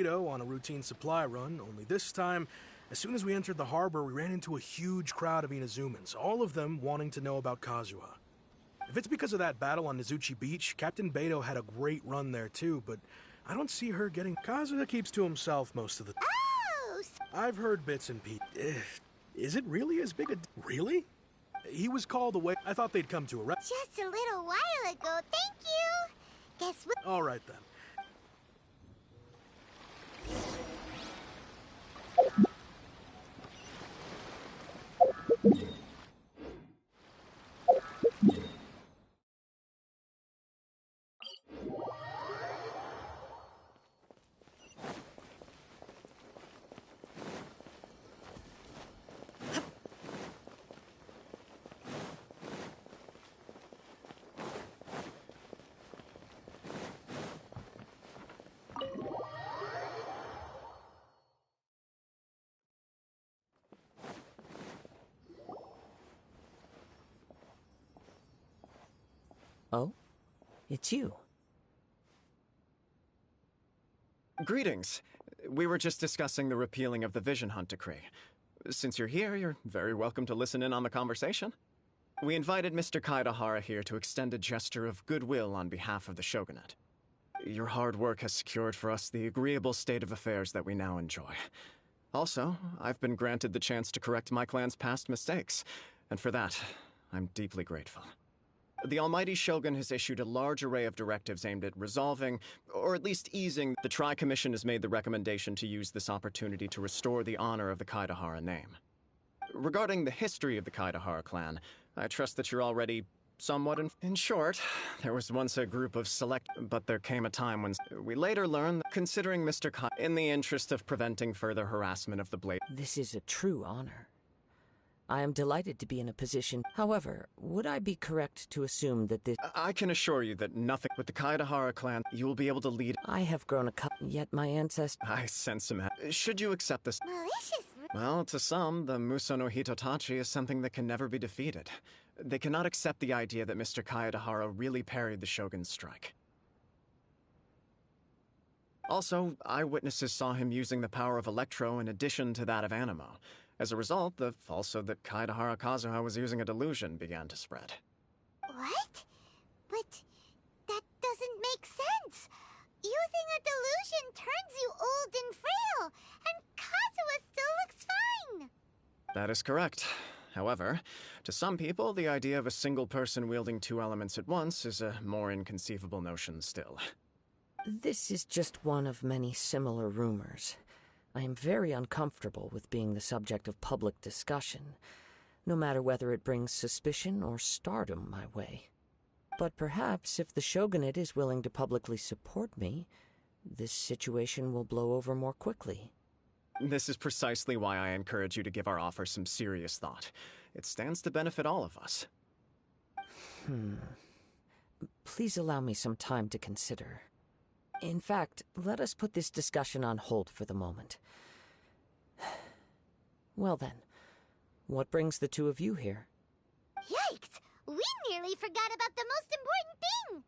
Beidou on a routine supply run, only this time, as soon as we entered the harbor, we ran into a huge crowd of Inazumans, all of them wanting to know about Kazuha. If it's because of that battle on Nizuchi Beach, Captain Beidou had a great run there too, but I don't see her getting... Kazuha keeps to himself most of the time. Oh! I've heard bits and pieces. Is it really as big a... Really? He was called away. I thought they'd come to a... Just a little while ago, thank you! Guess what? All right then. Oh? It's you. Greetings. We were just discussing the repealing of the Vision Hunt Decree. Since you're here, you're very welcome to listen in on the conversation. We invited Mr. Kaidahara here to extend a gesture of goodwill on behalf of the Shogunate. Your hard work has secured for us the agreeable state of affairs that we now enjoy. Also, I've been granted the chance to correct my clan's past mistakes, and for that, I'm deeply grateful. The Almighty Shogun has issued a large array of directives aimed at resolving, or at least easing. The Tri-Commission has made the recommendation to use this opportunity to restore the honor of the Kaidahara name. Regarding the history of the Kaidahara clan, I trust that you're already somewhat in short, there was once a group of select, but there came a time when we later learned that considering Mr. Kai, in the interest of preventing further harassment of the blade. This is a true honor. I am delighted to be in a position. However, would I be correct to assume that this... I can assure you that nothing with the Kaidahara clan, you will be able to lead... I have grown yet my ancestors... I sense some... Should you accept this... Malicious. Well, to some, the Muso no Hitotachi is something that can never be defeated. They cannot accept the idea that Mr. Kaidahara really parried the Shogun's strike. Also, eyewitnesses saw him using the power of Electro in addition to that of Animo. As a result, the falsehood that Kaidahara Kazuha was using a delusion began to spread. What? But that doesn't make sense. Using a delusion turns you old and frail, and Kazuha still looks fine. That is correct. However, to some people, the idea of a single person wielding two elements at once is a more inconceivable notion still. This is just one of many similar rumors. I am very uncomfortable with being the subject of public discussion, no matter whether it brings suspicion or stardom my way. But perhaps if the Shogunate is willing to publicly support me, this situation will blow over more quickly. This is precisely why I encourage you to give our offer some serious thought. It stands to benefit all of us. Please allow me some time to consider. In fact, let us put this discussion on hold for the moment. Well then, what brings the two of you here? Yikes! We nearly forgot about the most important thing!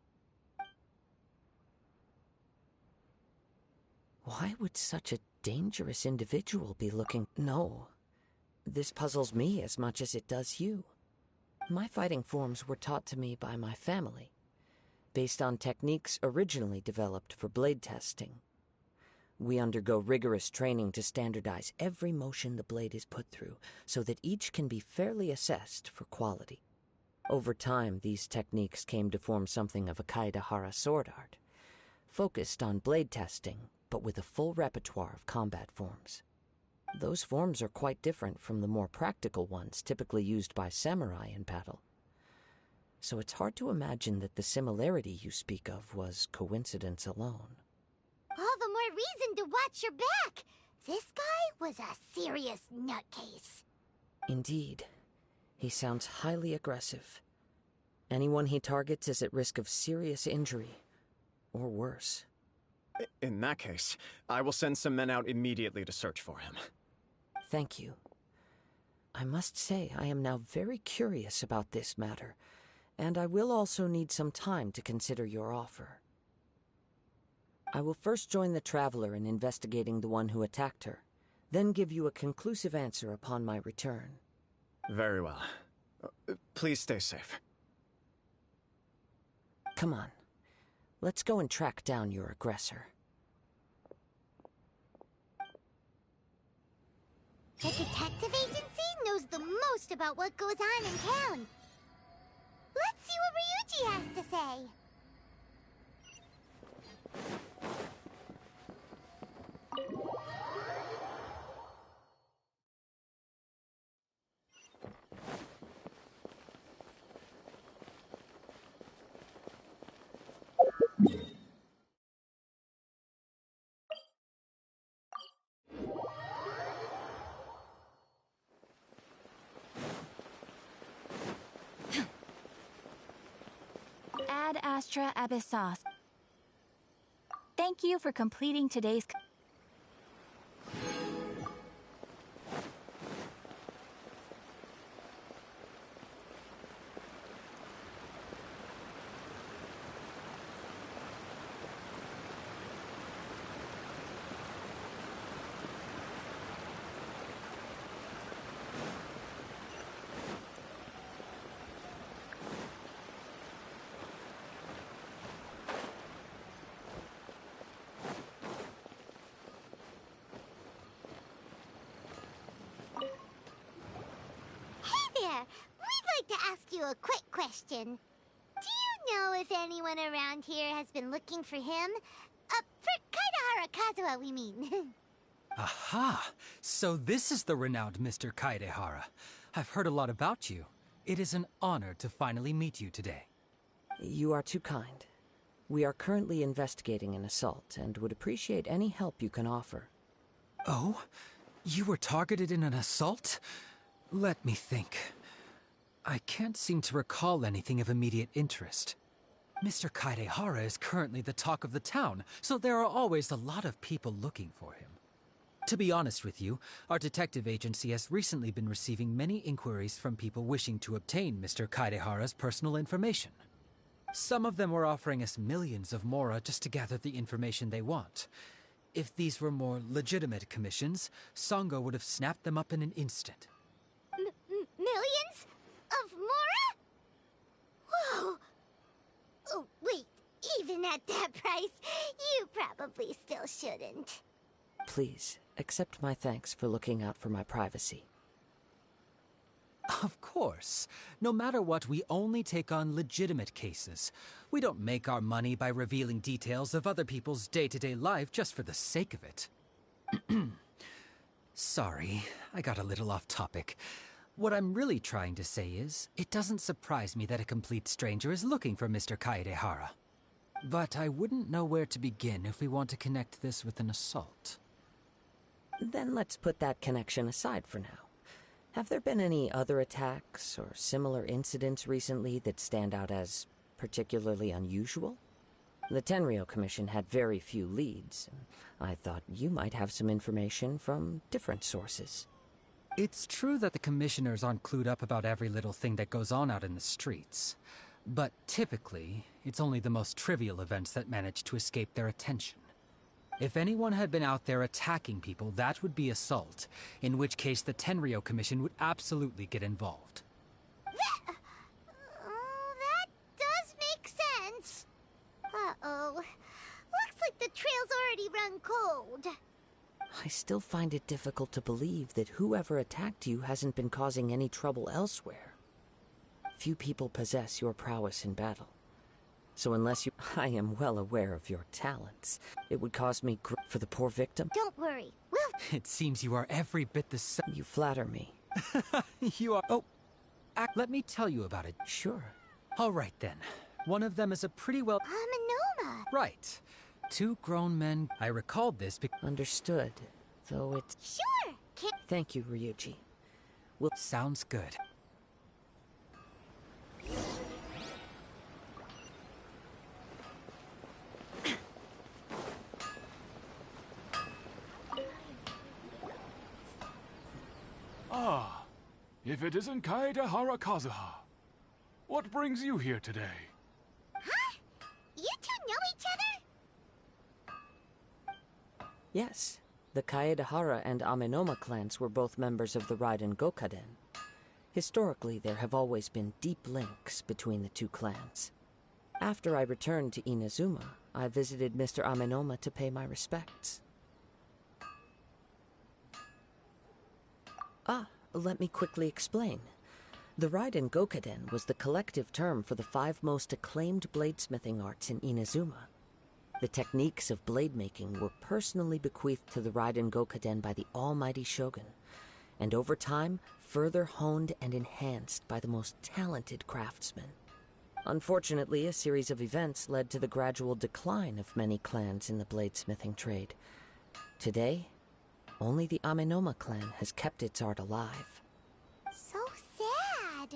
Why would such a dangerous individual be looking... No. This puzzles me as much as it does you. My fighting forms were taught to me by my family, based on techniques originally developed for blade testing. We undergo rigorous training to standardize every motion the blade is put through, so that each can be fairly assessed for quality. Over time, these techniques came to form something of a Kaidahara sword art, focused on blade testing, but with a full repertoire of combat forms. Those forms are quite different from the more practical ones typically used by samurai in battle. So it's hard to imagine that the similarity you speak of was coincidence alone. All the more reason to watch your back! This guy was a serious nutcase. Indeed. He sounds highly aggressive. Anyone he targets is at risk of serious injury, or worse. In that case, I will send some men out immediately to search for him. Thank you. I must say I am now very curious about this matter, and I will also need some time to consider your offer. I will first join the Traveler in investigating the one who attacked her, then give you a conclusive answer upon my return. Very well. Please stay safe. Come on. Let's go and track down your aggressor. The detective agency knows the most about what goes on in town. Let's see what Ryuji has to say. Ad Astra Abyssos. Thank you for completing today's... We'd like to ask you a quick question. Do you know if anyone around here has been looking for him? For Kaidahara Kazuha, we mean. Aha! So this is the renowned Mr. Kaidehara. I've heard a lot about you. It is an honor to finally meet you today. You are too kind. We are currently investigating an assault and would appreciate any help you can offer. Oh? You were targeted in an assault? Let me think. I can't seem to recall anything of immediate interest. Mr. Kaidehara is currently the talk of the town, so there are always a lot of people looking for him. To be honest with you, our detective agency has recently been receiving many inquiries from people wishing to obtain Mr. Kaidehara's personal information. Some of them were offering us millions of mora just to gather the information they want. If these were more legitimate commissions, Sango would have snapped them up in an instant. Millions? Of mora? Whoa! Oh, wait. Even at that price, you probably still shouldn't. Please, accept my thanks for looking out for my privacy. Of course. No matter what, we only take on legitimate cases. We don't make our money by revealing details of other people's day-to-day life just for the sake of it. Sorry, I got a little off topic. What I'm really trying to say is, it doesn't surprise me that a complete stranger is looking for Mr. Kaidehara. But I wouldn't know where to begin if we want to connect this with an assault. Then let's put that connection aside for now. Have there been any other attacks or similar incidents recently that stand out as particularly unusual? The Tenryou Commission had very few leads, and I thought you might have some information from different sources. It's true that the commissioners aren't clued up about every little thing that goes on out in the streets. But typically, it's only the most trivial events that manage to escape their attention. If anyone had been out there attacking people, that would be assault, in which case the Tenryou Commission would absolutely get involved. That does make sense. Uh-oh. Looks like the trail's already run cold. I still find it difficult to believe that whoever attacked you hasn't been causing any trouble elsewhere. Few people possess your prowess in battle. So unless you... I am well aware of your talents. It would cause me for the poor victim. Don't worry. We'll... It seems you are every bit the same. You flatter me. You are... Oh, let me tell you about it. Sure. All right then. One of them is a pretty well... Amanoma. Right. 2 grown men. I recalled this because... Understood. Though it's... Sure. Thank you, Ryuji. Sounds good. Ah, if it isn't Kaidehara Kazuha. What brings you here today? Huh? You two know each other? Yes, the Kaedahara and Amenoma clans were both members of the Raiden Gokaden. Historically, there have always been deep links between the two clans. After I returned to Inazuma, I visited Mr. Amenoma to pay my respects. Let me quickly explain. The Raiden Gokaden was the collective term for the 5 most acclaimed bladesmithing arts in Inazuma. The techniques of blade making were personally bequeathed to the Raiden Gokaden by the almighty Shogun, and over time, further honed and enhanced by the most talented craftsmen. Unfortunately, a series of events led to the gradual decline of many clans in the bladesmithing trade. Today, only the Amenoma clan has kept its art alive. So sad.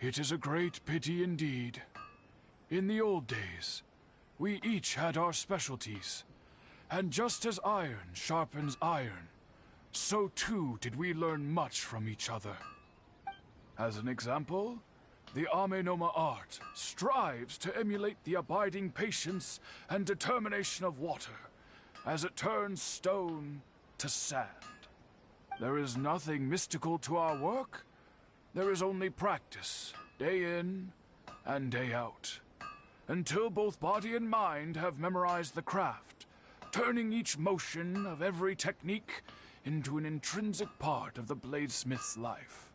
It is a great pity indeed. In the old days, we each had our specialties, and just as iron sharpens iron, so too did we learn much from each other. As an example, the Amenoma art strives to emulate the abiding patience and determination of water as it turns stone to sand. There is nothing mystical to our work. There is only practice, day in and day out, until both body and mind have memorized the craft, turning each motion of every technique into an intrinsic part of the bladesmith's life.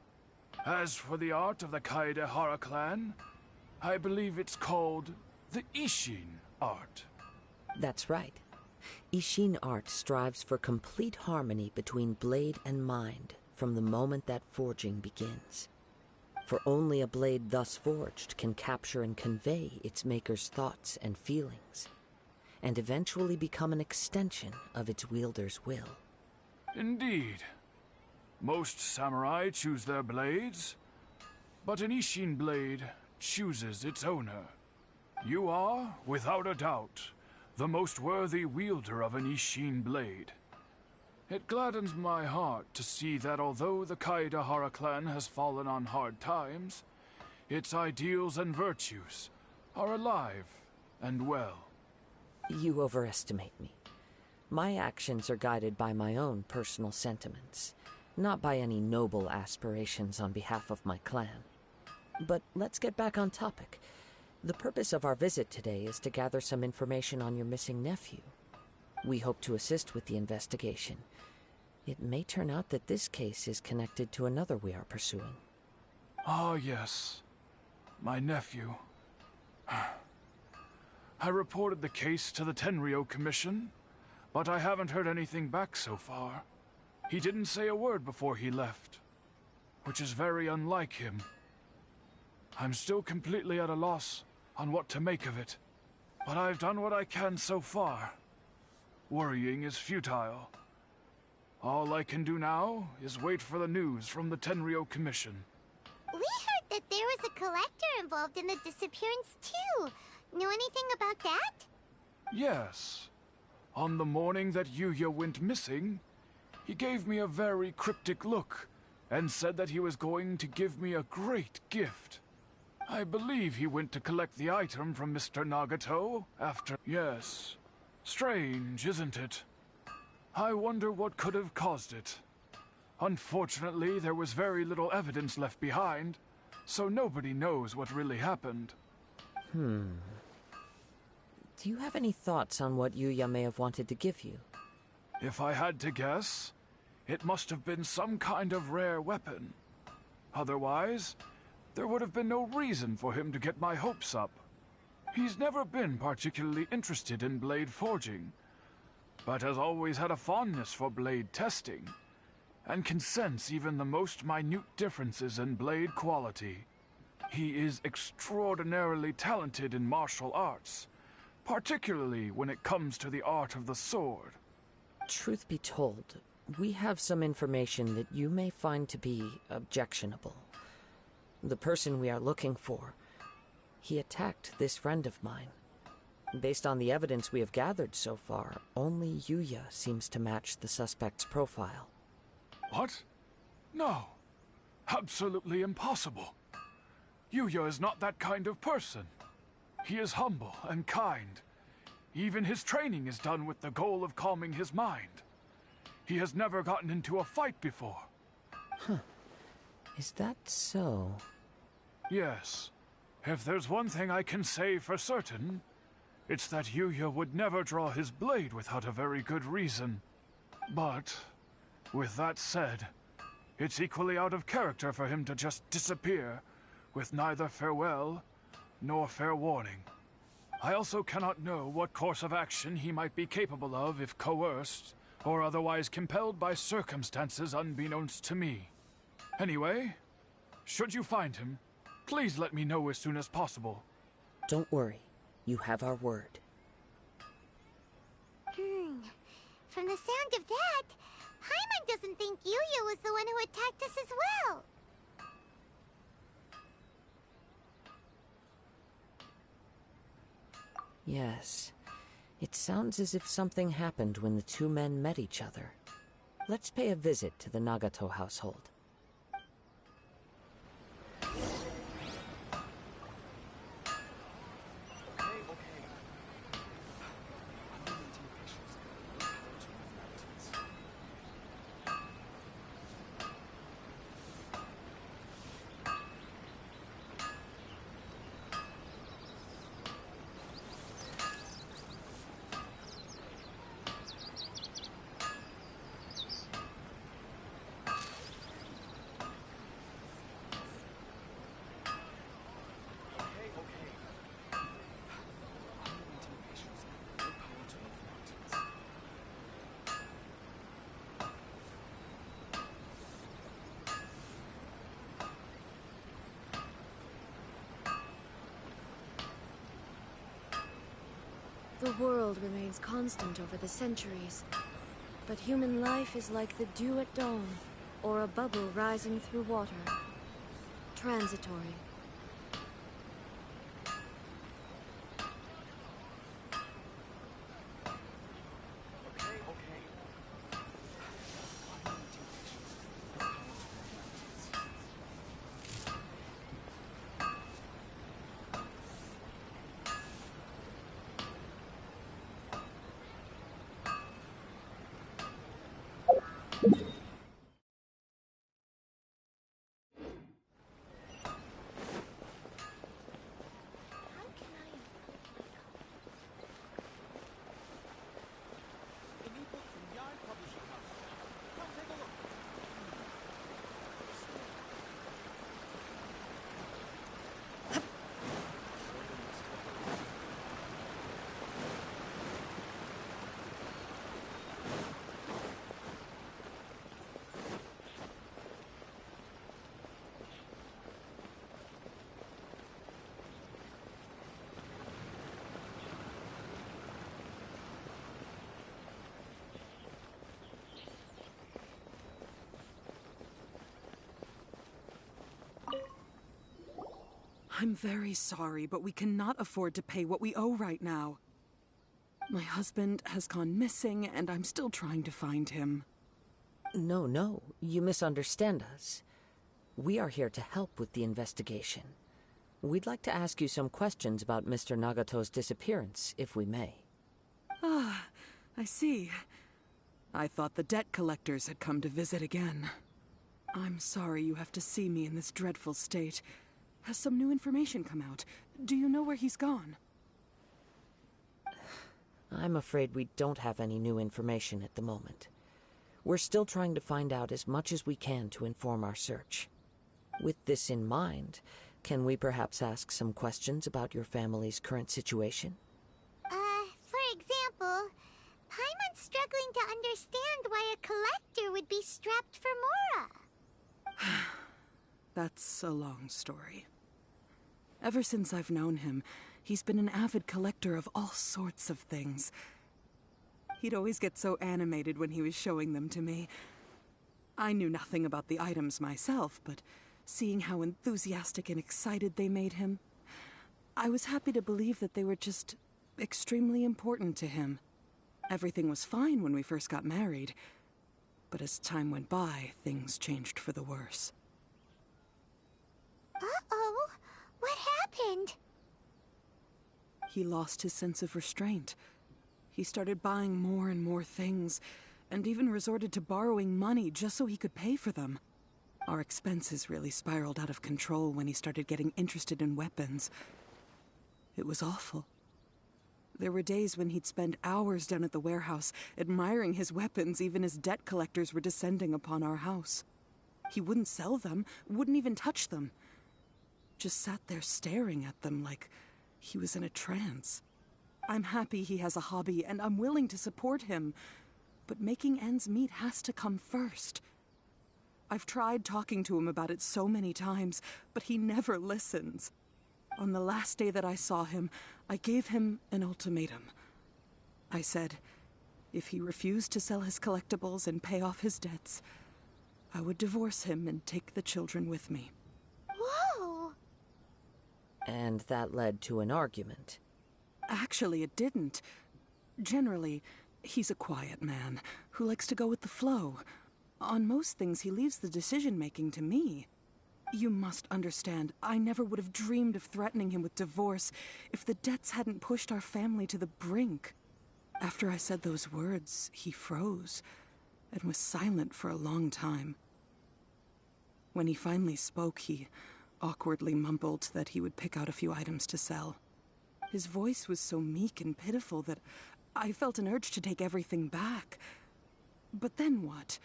As for the art of the Kaedahara clan, I believe it's called the Ishin art. That's right. Ishin art strives for complete harmony between blade and mind from the moment that forging begins. For only a blade thus forged can capture and convey its maker's thoughts and feelings, and eventually become an extension of its wielder's will. Indeed. Most samurai choose their blades, but an Ishin blade chooses its owner. You are, without a doubt, the most worthy wielder of an Ishin blade. It gladdens my heart to see that although the Kaedahara clan has fallen on hard times, its ideals and virtues are alive and well. You overestimate me. My actions are guided by my own personal sentiments, not by any noble aspirations on behalf of my clan. But let's get back on topic. The purpose of our visit today is to gather some information on your missing nephew. We hope to assist with the investigation. It may turn out that this case is connected to another we are pursuing. Ah, yes. My nephew. I reported the case to the Tenryo Commission, but I haven't heard anything back so far. He didn't say a word before he left, which is very unlike him. I'm still completely at a loss on what to make of it, but I've done what I can so far. Worrying is futile. All I can do now is wait for the news from the Tenryo Commission. We heard that there was a collector involved in the disappearance too. Know anything about that? Yes. On the morning that Yuya went missing, he gave me a very cryptic look and said that he was going to give me a great gift. I believe he went to collect the item from Mr. Nagato after... Yes. Strange, isn't it? I wonder what could have caused it. Unfortunately, there was very little evidence left behind, so nobody knows what really happened. Do you have any thoughts on what Yuya may have wanted to give you? If I had to guess, it must have been some kind of rare weapon. Otherwise, there would have been no reason for him to get my hopes up. He's never been particularly interested in blade forging, but has always had a fondness for blade testing, and can sense even the most minute differences in blade quality. He is extraordinarily talented in martial arts, particularly when it comes to the art of the sword. Truth be told, we have some information that you may find to be objectionable. The person we are looking for, he attacked this friend of mine. Based on the evidence we have gathered so far, only Yuya seems to match the suspect's profile. What? No. Absolutely impossible. Yuya is not that kind of person. He is humble and kind. Even his training is done with the goal of calming his mind. He has never gotten into a fight before. Huh. Is that so? Yes. If there's one thing I can say for certain, it's that Yuya would never draw his blade without a very good reason. But, with that said, it's equally out of character for him to just disappear, with neither farewell nor fair warning. I also cannot know what course of action he might be capable of if coerced, or otherwise compelled by circumstances unbeknownst to me. Anyway, should you find him, please let me know as soon as possible. Don't worry. You have our word. From the sound of that, Paimon doesn't think Yuya was the one who attacked us as well. Yes. It sounds as if something happened when the two men met each other. Let's pay a visit to the Nagato household. The world remains constant over the centuries, but human life is like the dew at dawn, or a bubble rising through water. Transitory. I'm very sorry, but we cannot afford to pay what we owe right now. My husband has gone missing, and I'm still trying to find him. No, you misunderstand us. We are here to help with the investigation. We'd like to ask you some questions about Mr. Nagato's disappearance, if we may. Ah, I see. I thought the debt collectors had come to visit again. I'm sorry you have to see me in this dreadful state. Has some new information come out? Do you know where he's gone? I'm afraid we don't have any new information at the moment. We're still trying to find out as much as we can to inform our search. With this in mind, can we perhaps ask some questions about your family's current situation? For example, Paimon's struggling to understand why a collector would be strapped for Mora. That's a long story. Ever since I've known him, he's been an avid collector of all sorts of things. He'd always get so animated when he was showing them to me. I knew nothing about the items myself, but seeing how enthusiastic and excited they made him, I was happy to believe that they were just extremely important to him. Everything was fine when we first got married, but as time went by, things changed for the worse. Uh-oh, what happened? He lost his sense of restraint, He started buying more and more things, and even resorted to borrowing money just so he could pay for them. Our expenses really spiraled out of control when he started getting interested in weapons. It was awful. There were days when he'd spend hours down at the warehouse, admiring his weapons even as debt collectors were descending upon our house. He wouldn't sell them, wouldn't even touch them. Just sat there staring at them like he was in a trance. I'm happy he has a hobby, and I'm willing to support him. But making ends meet has to come first. I've tried talking to him about it so many times, but he never listens. On the last day that I saw him, I gave him an ultimatum. I said, if he refused to sell his collectibles and pay off his debts, I would divorce him and take the children with me. Whoa! And that led to an argument. Actually, it didn't. Generally, he's a quiet man who likes to go with the flow. On most things, he leaves the decision-making to me. You must understand, I never would have dreamed of threatening him with divorce if the debts hadn't pushed our family to the brink. After I said those words, he froze and was silent for a long time. When he finally spoke, he awkwardly mumbled that he would pick out a few items to sell. His voice was so meek and pitiful that I felt an urge to take everything back. But then what?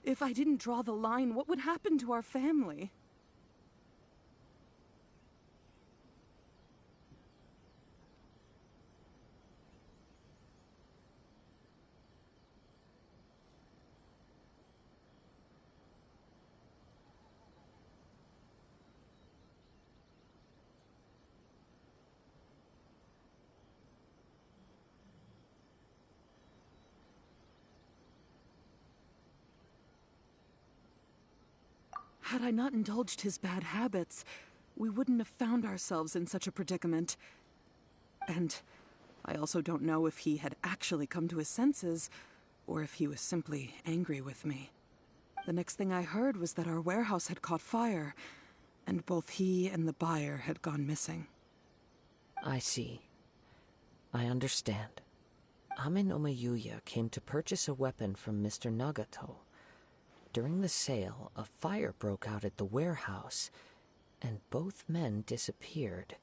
If I didn't draw the line, what would happen to our family? Had I not indulged his bad habits, we wouldn't have found ourselves in such a predicament. And I also don't know if he had actually come to his senses, or if he was simply angry with me. The next thing I heard was that our warehouse had caught fire, and both he and the buyer had gone missing. I see. I understand. Ame no Mayuya came to purchase a weapon from Mr. Nagato. During the sale, a fire broke out at the warehouse, and both men disappeared.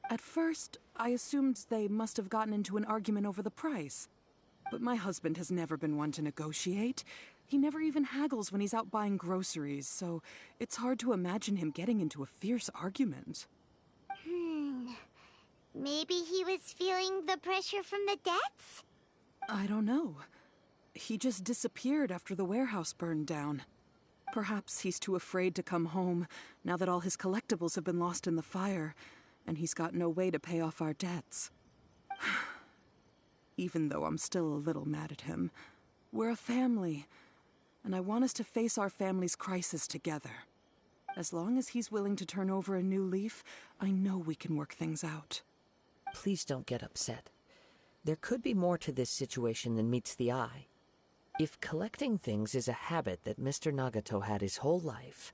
At first, I assumed they must have gotten into an argument over the price. But my husband has never been one to negotiate. He never even haggles when he's out buying groceries, so it's hard to imagine him getting into a fierce argument. Maybe he was feeling the pressure from the debts? I don't know. He just disappeared after the warehouse burned down. Perhaps he's too afraid to come home now that all his collectibles have been lost in the fire, and he's got no way to pay off our debts. Even though I'm still a little mad at him, we're a family, and I want us to face our family's crisis together. As long as he's willing to turn over a new leaf, I know we can work things out. Please don't get upset. There could be more to this situation than meets the eye. If collecting things is a habit that Mr. Nagato had his whole life,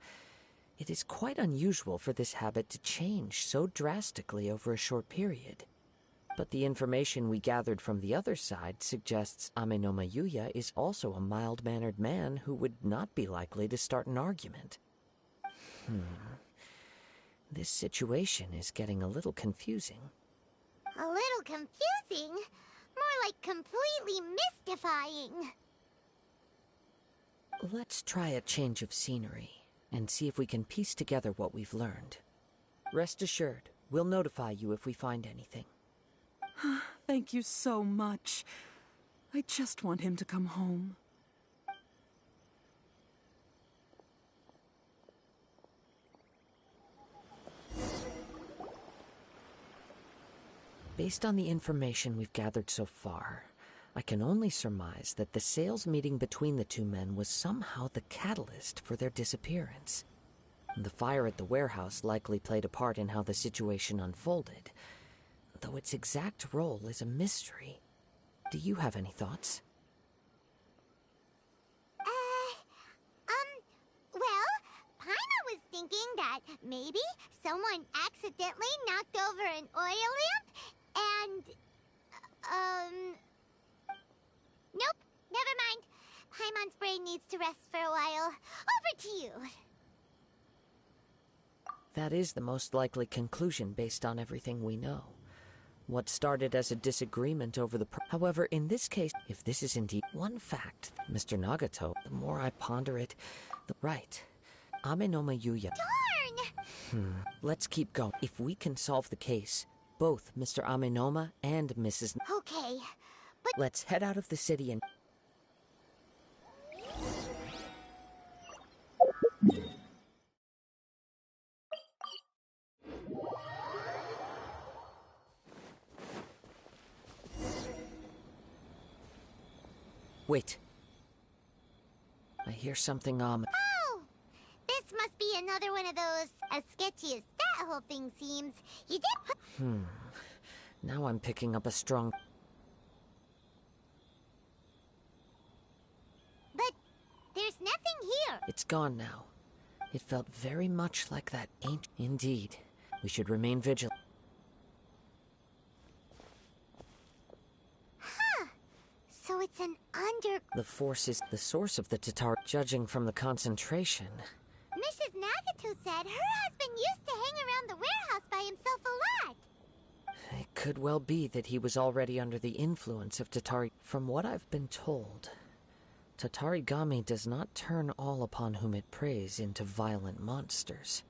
it is quite unusual for this habit to change so drastically over a short period. But the information we gathered from the other side suggests Ame no Mayuya is also a mild-mannered man who would not be likely to start an argument. This situation is getting a little confusing. A little confusing? More like completely mystifying. Let's try a change of scenery and see if we can piece together what we've learned. Rest assured, we'll notify you if we find anything. Thank you so much. I just want him to come home. Based on the information we've gathered so far, I can only surmise that the sales meeting between the two men was somehow the catalyst for their disappearance. The fire at the warehouse likely played a part in how the situation unfolded, though its exact role is a mystery. Do you have any thoughts? Well, Paimon was thinking that maybe someone accidentally knocked over an oil lamp, and, Nope, never mind. Paimon's brain needs to rest for a while. Over to you. That is the most likely conclusion based on everything we know. What started as a disagreement over the however, in this case, if this is indeed one fact, Mr. Nagato, the more I ponder it, right. Amenoma Yuya. Darn! Let's keep going. If we can solve the case, both Mr. Amenoma and Mrs. Okay, but Let's head out of the city and... Wait. I hear something, oh! This must be another one of those, as sketchy as that whole thing seems. You did put... Now I'm picking up a strong... But there's nothing here. It's gone now. It felt very much like that ain't... Indeed. We should remain vigilant. Huh. So it's an under... The force is the source of the Tatar, judging from the concentration. Mrs. Nagato said her husband used to hang around the warehouse by himself a lot. It could well be that he was already under the influence of Tatari. From what I've been told, Tatarigami does not turn all upon whom it preys into violent monsters.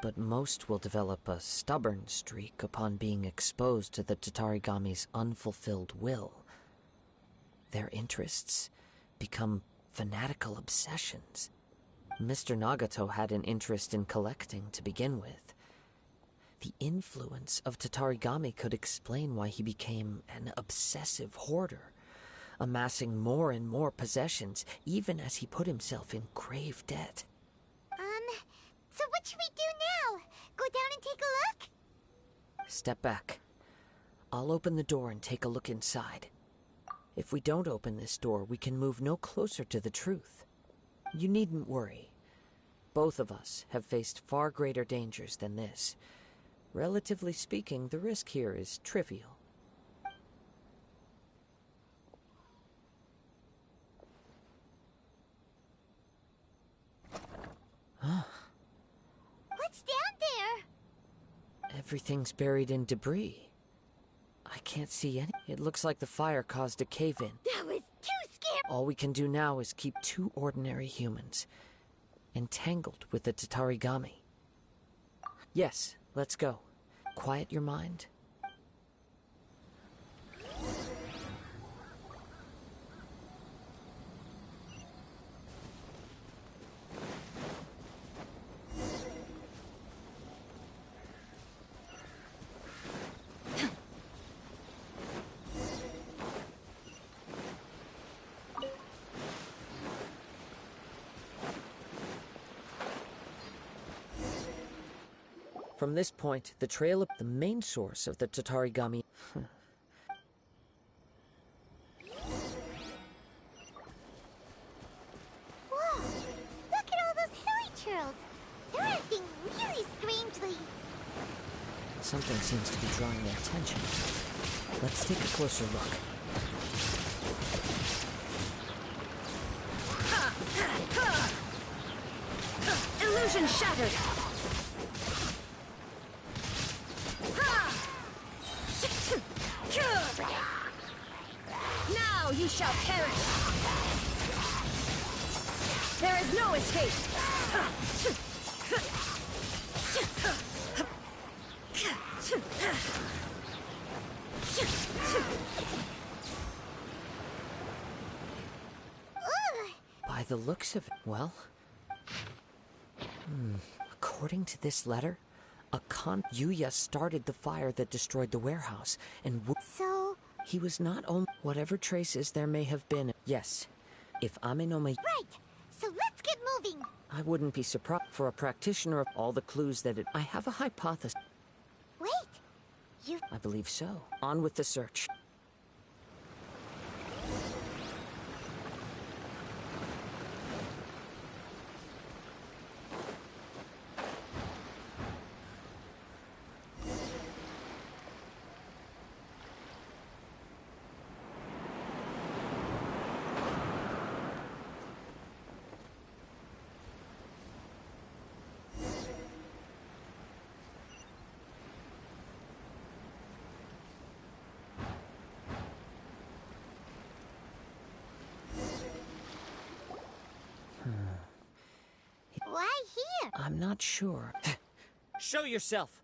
But most will develop a stubborn streak upon being exposed to the Tatarigami's unfulfilled will. Their interests become fanatical obsessions. Mr. Nagato had an interest in collecting to begin with. The influence of Tatarigami could explain why he became an obsessive hoarder, amassing more and more possessions, even as he put himself in grave debt. So what should we do now? Go down and take a look? Step back. I'll open the door and take a look inside. If we don't open this door, we can move no closer to the truth. You needn't worry. Both of us have faced far greater dangers than this. Relatively speaking, the risk here is trivial. What's down there? Everything's buried in debris. I can't see any. It looks like the fire caused a cave-in. That was too scary. All we can do now is keep two ordinary humans entangled with the Tatarigami. Yes, let's go. Quiet your mind. From this point, the trail of the main source of the Tatarigami... Whoa! Look at all those hilly trails. They're acting really strangely. Something seems to be drawing their attention. Let's take a closer look. Illusion shattered! Now you shall perish! There is no escape! By the looks of it, well... According to this letter, Yuya started the fire that destroyed the warehouse, and So... he was not only... Whatever traces there may have been... Yes, if Amenoma... Right! So let's get moving! I wouldn't be surprised for a practitioner of all the clues that it... I have a hypothesis. Wait! You... I believe so. On with the search. I'm not sure. Show yourself!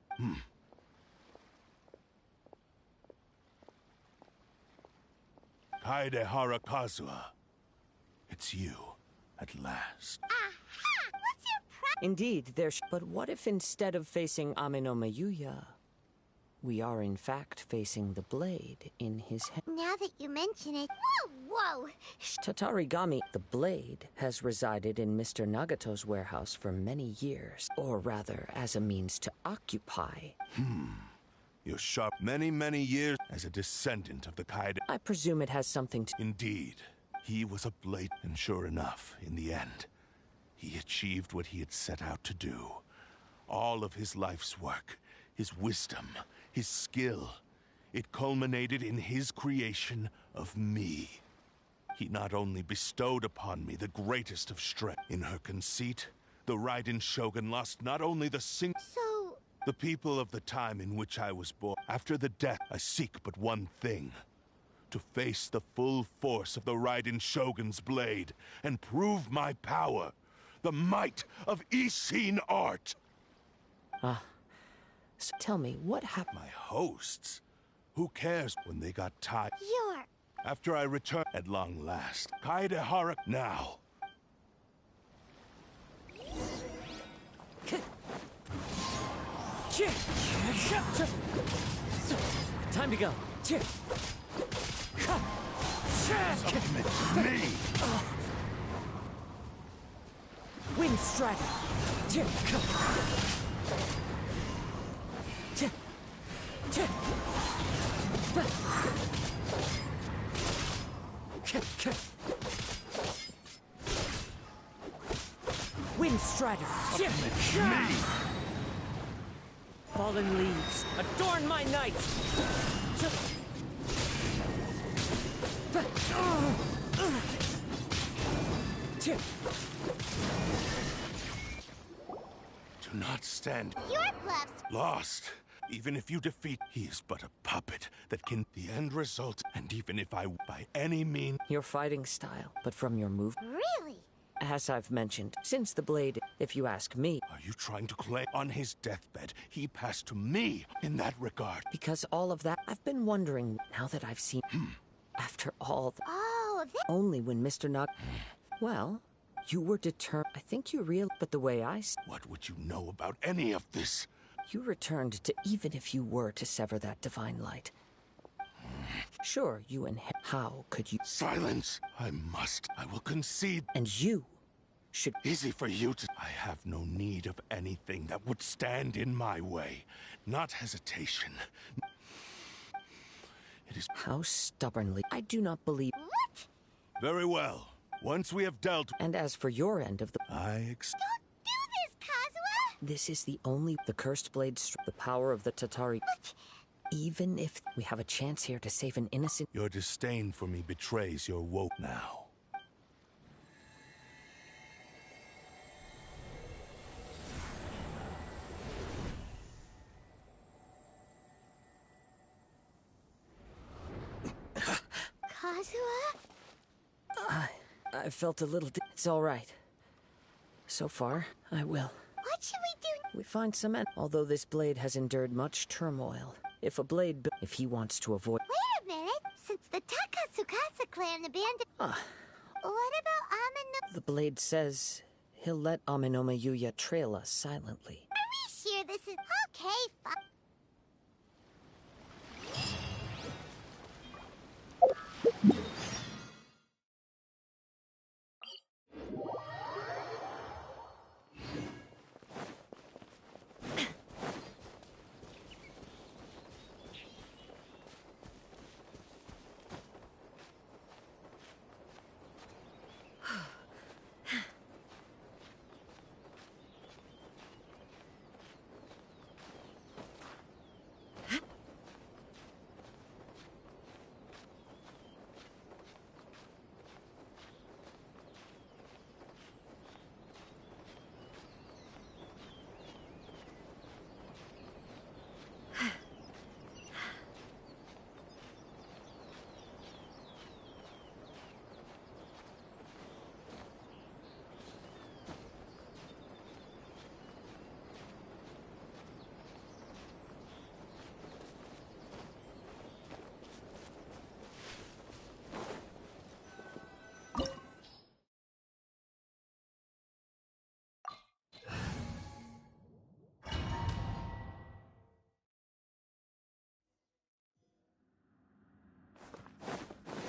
Kaedehara Kazuha. It's you, at last. Aha! What's your problem? Indeed, but what if instead of facing Ameno Mayuya, we are in fact facing the blade in his hand? Now that you mention it... Whoa! Tatarigami, the blade, has resided in Mr. Nagato's warehouse for many years, or rather, as a means to occupy. You're sharp many years as a descendant of the Kaede. I presume it has something to... Indeed. He was a blade, and sure enough, in the end, he achieved what he had set out to do. All of his life's work, his wisdom, his skill, it culminated in his creation of me. He not only bestowed upon me the greatest of strength. In her conceit, the Raiden Shogun lost not only the the people of the time in which I was born. After the death, I seek but one thing. To face the full force of the Raiden Shogun's blade and prove my power. The might of Ishin art. So tell me, what happened? My hosts? Who cares when they got tired? You're... After I return at long last. Kaedehara now. Time to go. Submit to me! Wind Strider. Wind Strider. Me! Fallen leaves, adorn my night! Do not stand. Your bluffs. Lost. Even if you defeat, he is but a puppet that can the end result. And even if I, by any means... Your fighting style, but from your move... Really? As I've mentioned, since the blade, if you ask me... Are you trying to claim on his deathbed, he passed to me in that regard? Because all of that, I've been wondering, now that I've seen... After all... Oh, Only when Mr. Nag... Well, you were determined... I think you real... But the way I... What would you know about any of this? You returned to... Even if you were to sever that divine light. Sure, you and him... How could you... Silence! I must. I will concede. And you should... Easy for you to... I have no need of anything that would stand in my way. Not hesitation. It is... How stubbornly... I do not believe... What? Very well. Once we have dealt... And as for your end of the... Don't do this, Kazuha! This is the only... The cursed blade... The power of the Tatari... What? Even if we have a chance here to save an innocent... Your disdain for me betrays your woke now. Kazuha? I felt a little... It's all right. So far, I will. What should we do? We find some end. Although this blade has endured much turmoil. If a blade... If he wants to avoid... Wait a minute. Since the Takatsukasa clan abandoned... What about Ameno... The blade says he'll let Amenoma Yuya trail us silently. Are we sure this is... Okay, fine.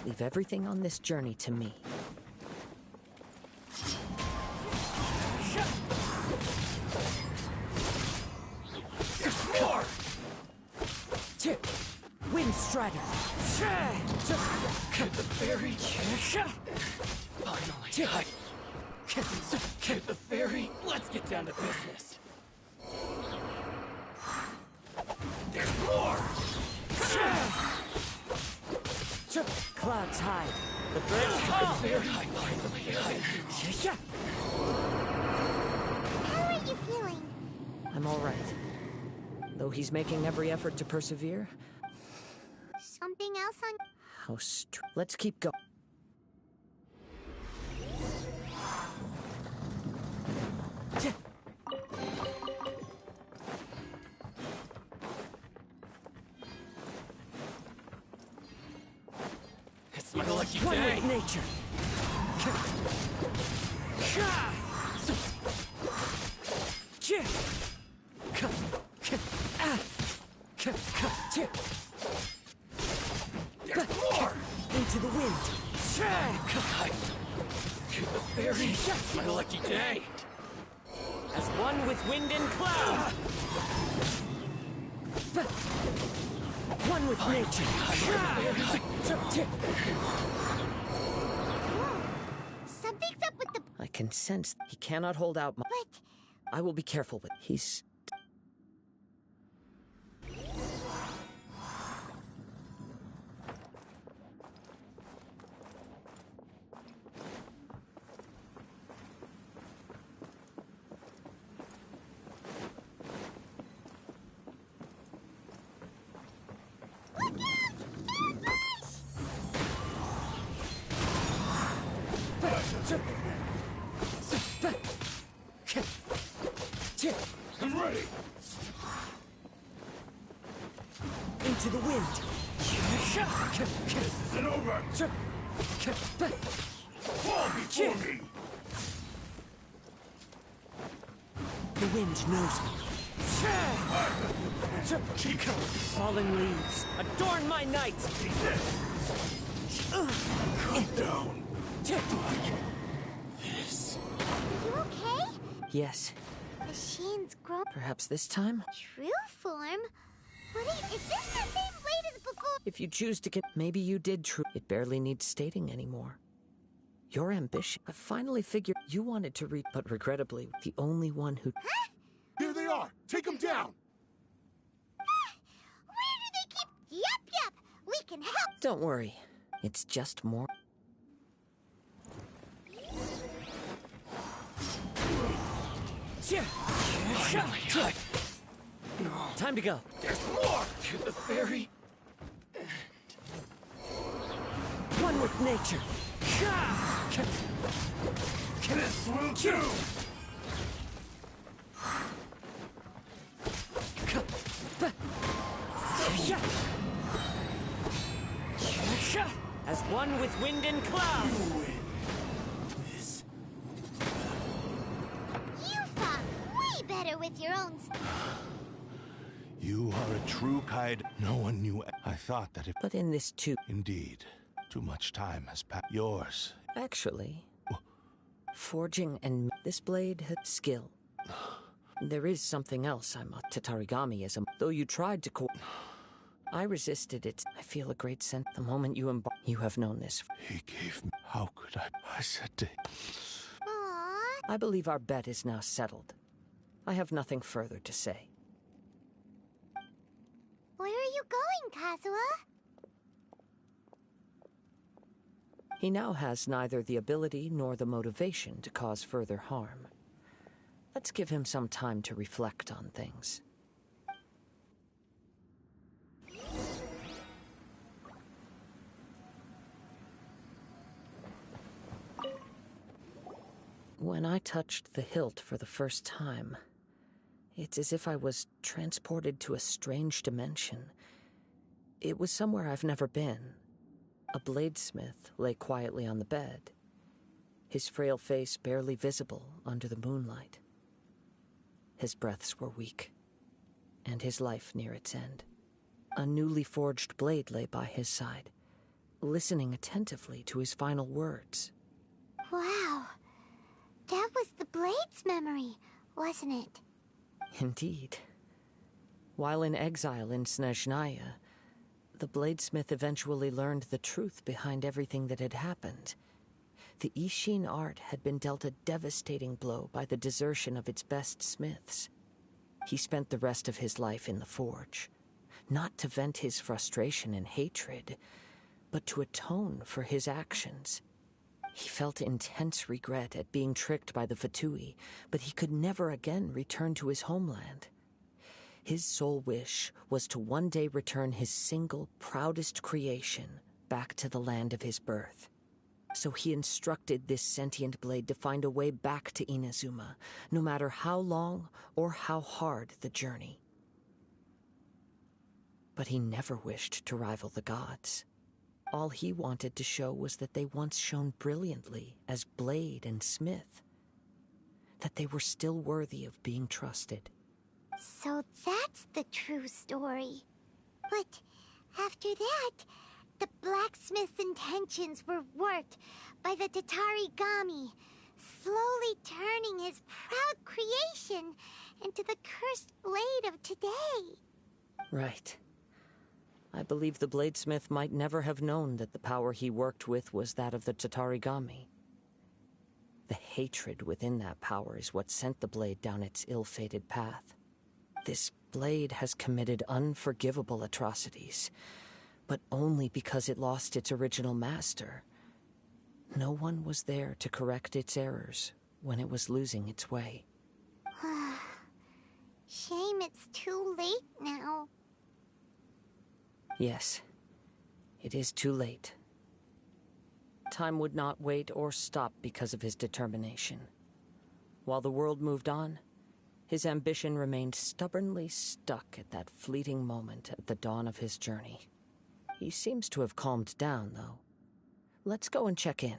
Leave everything on this journey to me. Wind Strider! Get the fairy! Finally! Get the fairy! Let's get down to business! There's more! Clouds hide. The birds How are you feeling? I'm all right. Though he's making every effort to persevere. Something else on... Let's keep going. It's my lucky One day! with nature. There's more! Into the wind. Get the fairy! It's my lucky day! As one with wind and cloud. One with nature. Something's up with the... I can sense he cannot hold out. But... I will be careful with. He's. I'm ready! Into the wind. This isn't over! Fall before me! The wind knows me. Fallen leaves, adorn my night! Calm down! This... Are you okay? Yes, Machine's grown... perhaps this time? True form? Is this the same blade as before? If you choose to maybe you did true. It barely needs stating anymore. Your ambition. I finally figured you wanted to read, but regrettably, the only one who. Huh? Here they are! Take them down! Where do they keep... Yep! We can help! Don't worry. It's just more. Time to go. There's more! Get the fairy! One with nature. This will do! As one with wind and cloud. You fought way better with your own... You are a true Kaid. No one knew. I thought that if. But in this too. Indeed. Too much time has passed. Yours. Actually, forging and this blade had skill. There is something else I'm a Tatarigami is a. Though you tried to I resisted it. I feel a great sense the moment you embark. You have known this. He gave me. How could I? I said to. Aww. I believe our bet is now settled. I have nothing further to say. Where are you going, Kazuha? He now has neither the ability nor the motivation to cause further harm. Let's give him some time to reflect on things. When I touched the hilt for the first time, it's as if I was transported to a strange dimension. It was somewhere I've never been. A bladesmith lay quietly on the bed, his frail face barely visible under the moonlight. His breaths were weak, and his life near its end. A newly forged blade lay by his side, listening attentively to his final words. Wow. That was the Blade's memory, wasn't it? Indeed. While in exile in Snezhnaya, the bladesmith eventually learned the truth behind everything that had happened. The Ishin art had been dealt a devastating blow by the desertion of its best smiths. He spent the rest of his life in the forge, not to vent his frustration and hatred, but to atone for his actions. He felt intense regret at being tricked by the Fatui, but he could never again return to his homeland. His sole wish was to one day return his single, proudest creation back to the land of his birth. So he instructed this sentient blade to find a way back to Inazuma, no matter how long or how hard the journey. But he never wished to rival the gods. All he wanted to show was that they once shone brilliantly as blade and smith, that they were still worthy of being trusted. So that's the true story. But after that, the blacksmith's intentions were worked by the Tatarigami, slowly turning his proud creation into the cursed blade of today. Right. I believe the bladesmith might never have known that the power he worked with was that of the Tatarigami. The hatred within that power is what sent the blade down its ill-fated path. This blade has committed unforgivable atrocities, but only because it lost its original master. No one was there to correct its errors when it was losing its way. Shame it's too late now. Yes, it is too late. Time would not wait or stop because of his determination. While the world moved on, his ambition remained stubbornly stuck at that fleeting moment at the dawn of his journey. He seems to have calmed down, though. Let's go and check in.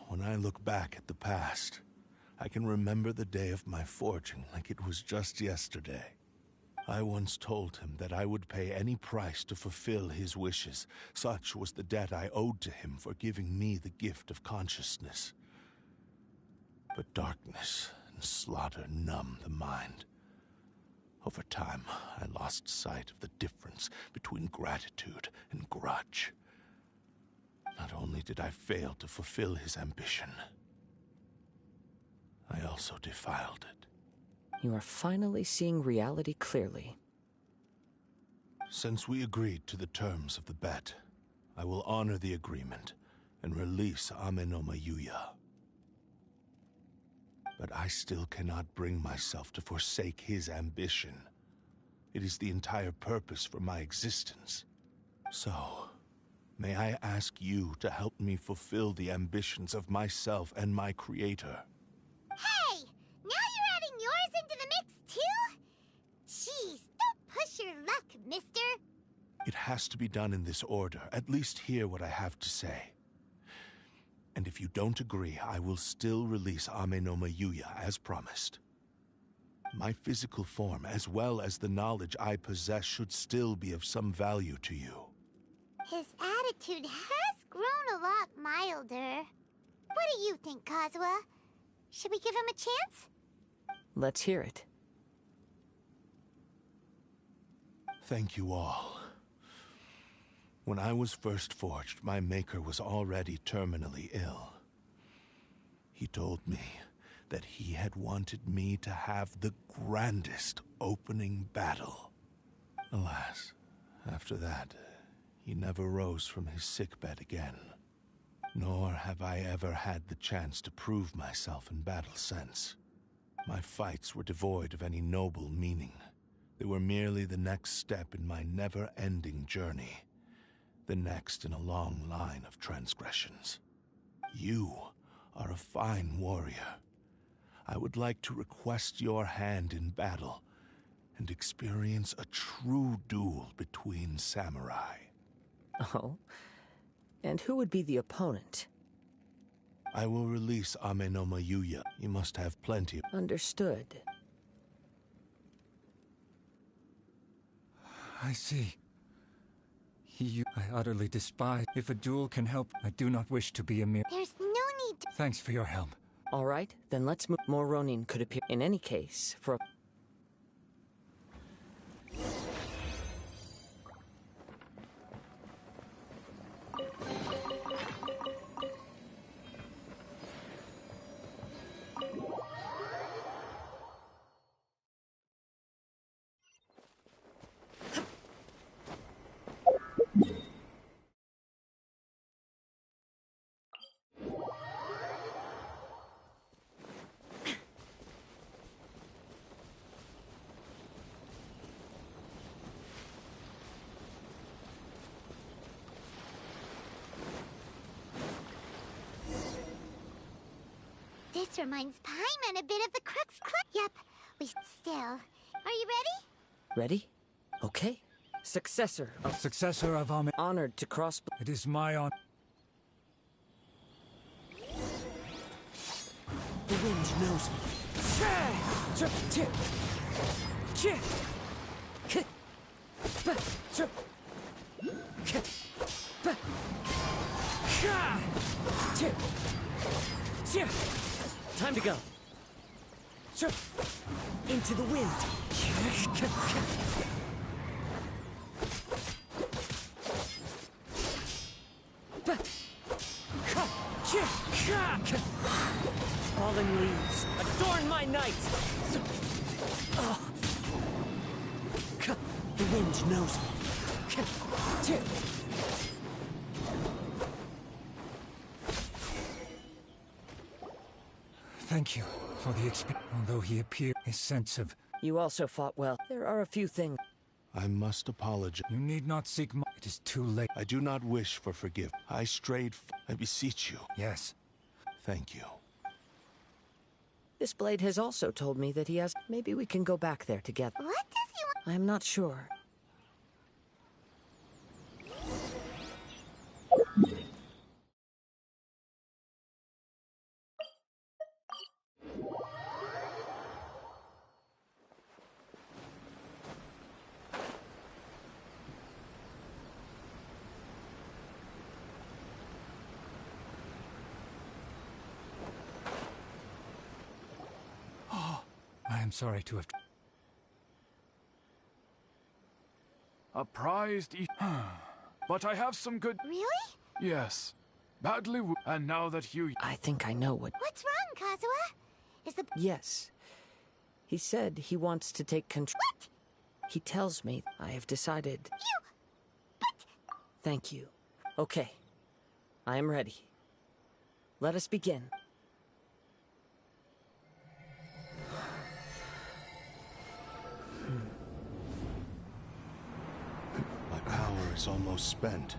When I look back at the past, I can remember the day of my forging like it was just yesterday. I once told him that I would pay any price to fulfill his wishes. Such was the debt I owed to him for giving me the gift of consciousness. But darkness and slaughter numb the mind. Over time, I lost sight of the difference between gratitude and grudge. Not only did I fail to fulfill his ambition, I also defiled it. You are finally seeing reality clearly. Since we agreed to the terms of the bet, I will honor the agreement and release Amenoma Yuya. But I still cannot bring myself to forsake his ambition. It is the entire purpose for my existence. So, may I ask you to help me fulfill the ambitions of myself and my creator? Hey! Now you're adding yours into the mix, too? Jeez, don't push your luck, mister. It has to be done in this order. At least hear what I have to say. And if you don't agree, I will still release Amenoma Yuya as promised. My physical form, as well as the knowledge I possess, should still be of some value to you. His attitude has grown a lot milder. What do you think, Kazuha? Should we give him a chance? Let's hear it. Thank you all. When I was first forged, my maker was already terminally ill. He told me that he had wanted me to have the grandest opening battle. Alas, after that, he never rose from his sickbed again. Nor have I ever had the chance to prove myself in battle since. My fights were devoid of any noble meaning. They were merely the next step in my never-ending journey. The next in a long line of transgressions. You are a fine warrior. I would like to request your hand in battle, and experience a true duel between samurai. Oh? And who would be the opponent? I will release Ame no Mayuya. You must have plenty. Understood. I see. I utterly despise. If a duel can help, I do not wish to be a mere... There's no need to... Thanks for your help. All right, then let's move. More Ronin could appear. In any case, for a... This reminds Paimon a bit of the Crux Club. Yep, we still. Are you ready? Ready? Okay. Successor of Ame. Honored to cross... It is my honor. The wind knows me. Time to go. Into the wind. Falling leaves, adorn my night! The wind knows me. Thank you for the experience. Although he appeared a sense of... You also fought well. There are a few things... I must apologize. You need not seek more. It is too late. I do not wish for forgiveness. I strayed. I beseech you. Yes. Thank you. This blade has also told me that he has... Maybe we can go back there together. What does he want? I'm not sure. I am sorry to have... A prized but I have some good... Really? Yes. Badly and now that you... I think I know what... What's wrong, Kazuha? Is the... Yes. He said he wants to take control. What? He tells me I have decided... You... But... Thank you. Okay. I am ready. Let us begin. My power is almost spent.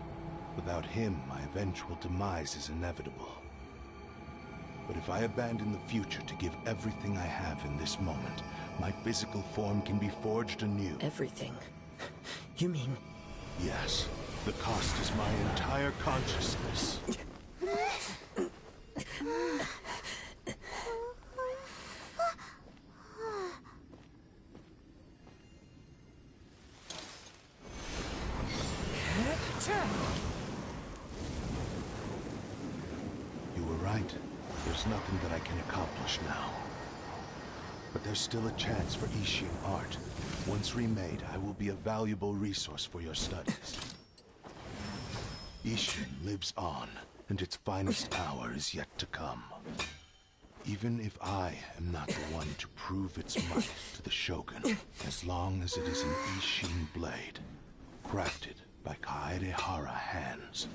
Without him, my eventual demise is inevitable. But if I abandon the future to give everything I have in this moment, my physical form can be forged anew. Everything? You mean... Yes. The cost is my entire consciousness. You were right. There's nothing that I can accomplish now. But there's still a chance for Ishin art. Once remade, I will be a valuable resource for your studies. Ishin lives on, and its finest hour is yet to come. Even if I am not the one to prove its might to the Shogun, as long as it is an Ishin blade, crafted by Kaedehara hands,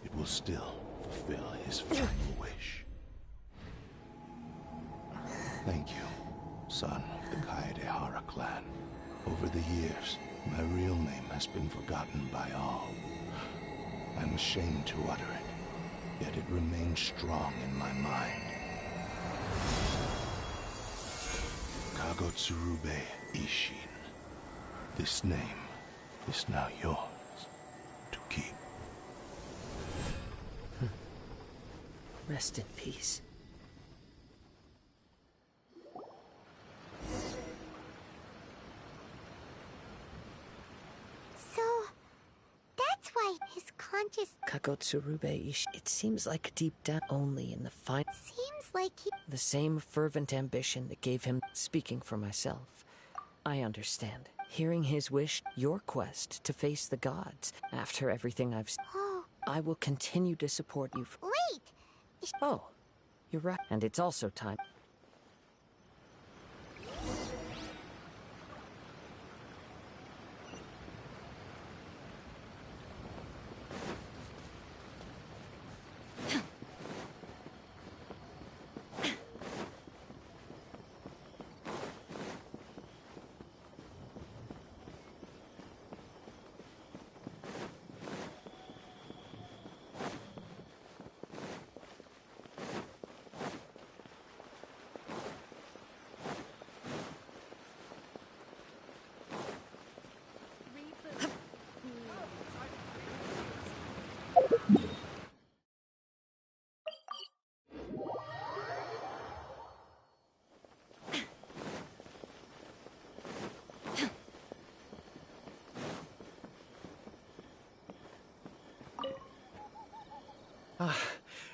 it will still fulfill his final wish. Thank you, son of the Kaedehara clan. Over the years, my real name has been forgotten by all. I'm ashamed to utter it, yet it remains strong in my mind. Kagotsurube Ishin. This name is now yours to keep. Rest in peace. So, that's why his conscious Kagotsurube Ishi. It seems like deep down only in the fine. seems like he... The same fervent ambition that gave him. Speaking for myself, I understand. Hearing his wish, your quest to face the gods. After everything I've seen, Oh, I will continue to support you. wait! Oh, you're right. And it's also time.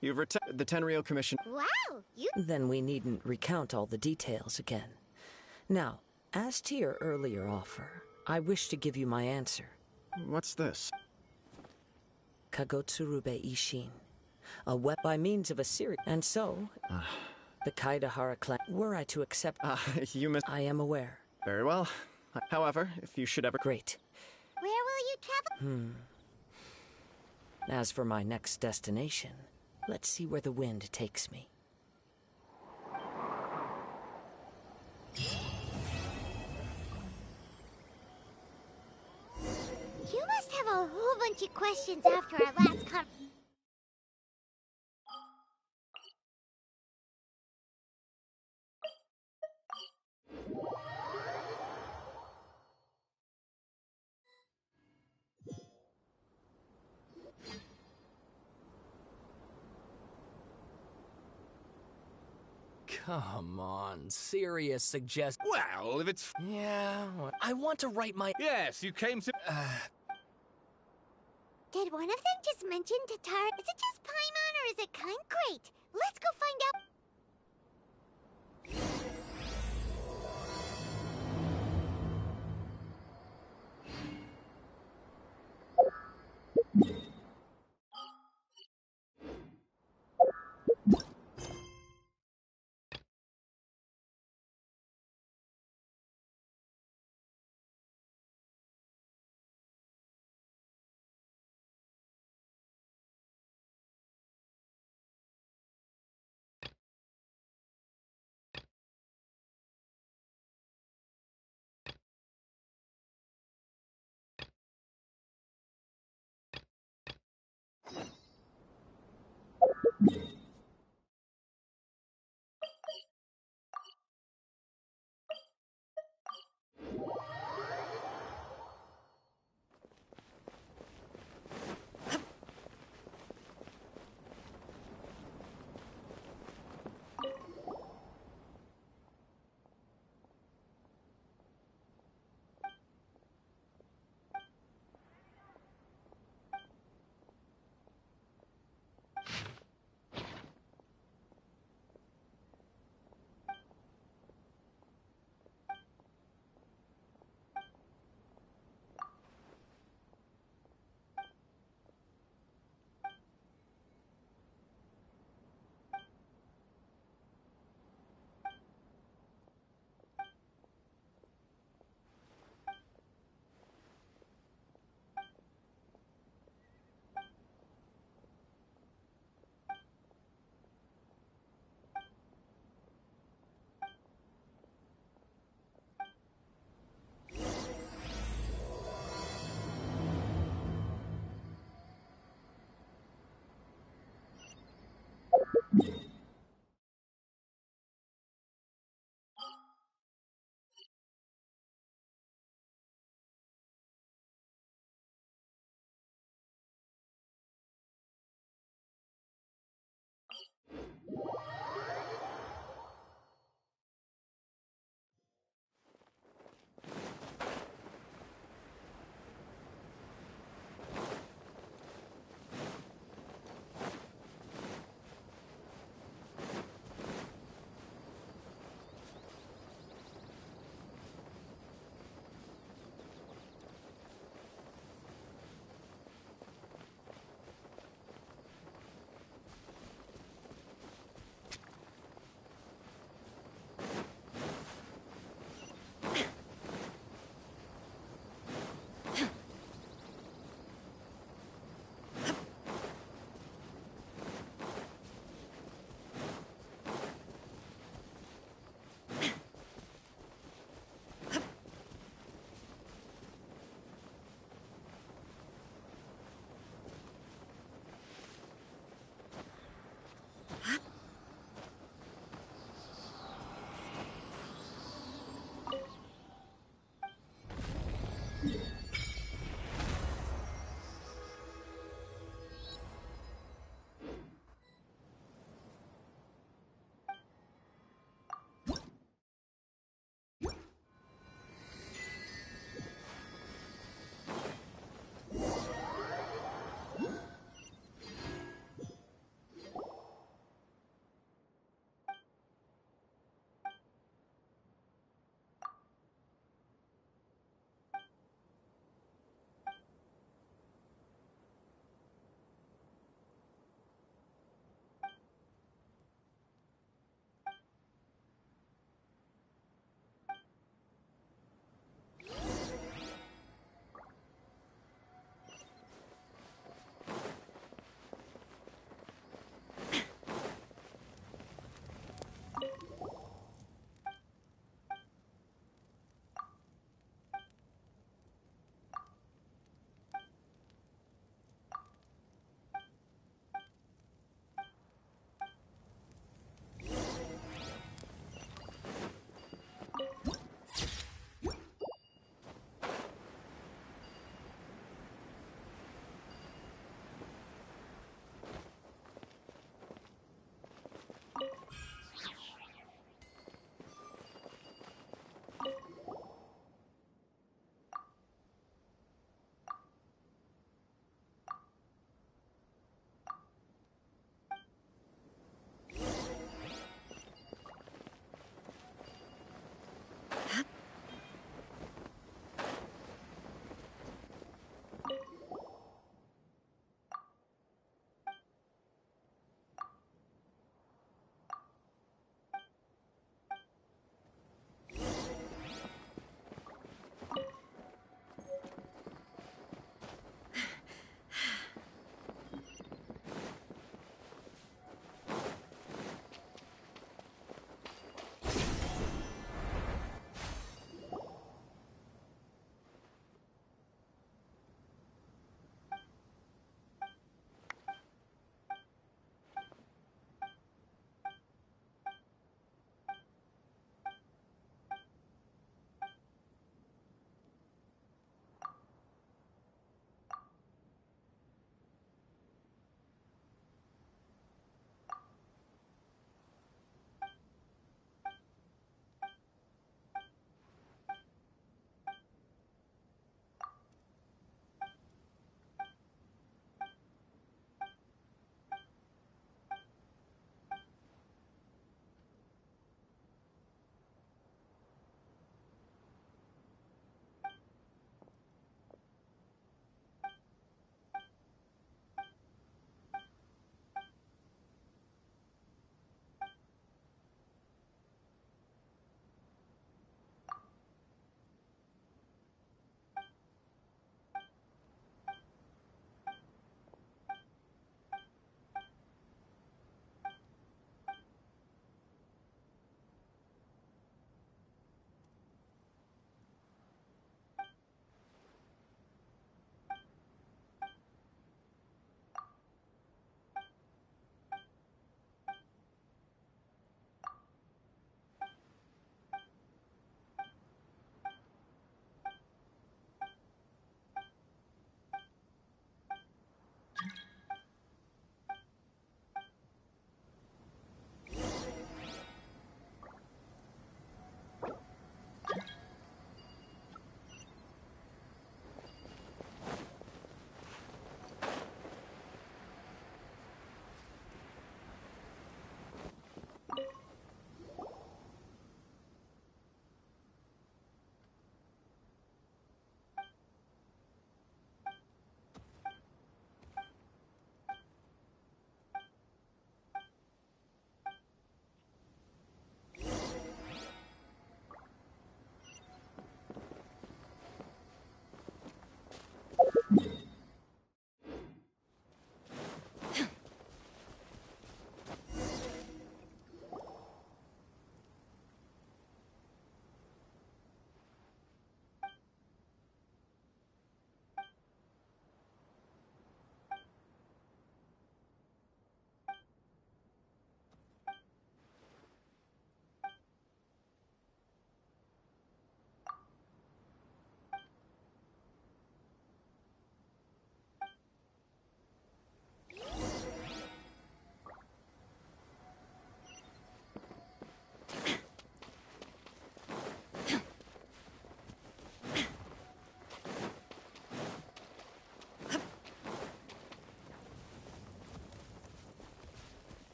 You've the Tenryou Commission. Wow, you... Then we needn't recount all the details again. Now, as to your earlier offer, I wish to give you my answer. What's this? Kagotsurube Ishin. A weapon by means of a series. And so, the Kaidahara clan, were I to accept... You miss... I am aware. Very well. However, if you should ever... Great. Where will you travel? As for my next destination, let's see where the wind takes me. You must have a whole bunch of questions after our last Come on, serious suggest. Well, if it's... Yeah, I want to write my... Yes, you came to... Did one of them just mention Tatar? Is it just Paimon or is it kind? Great! Let's go find out.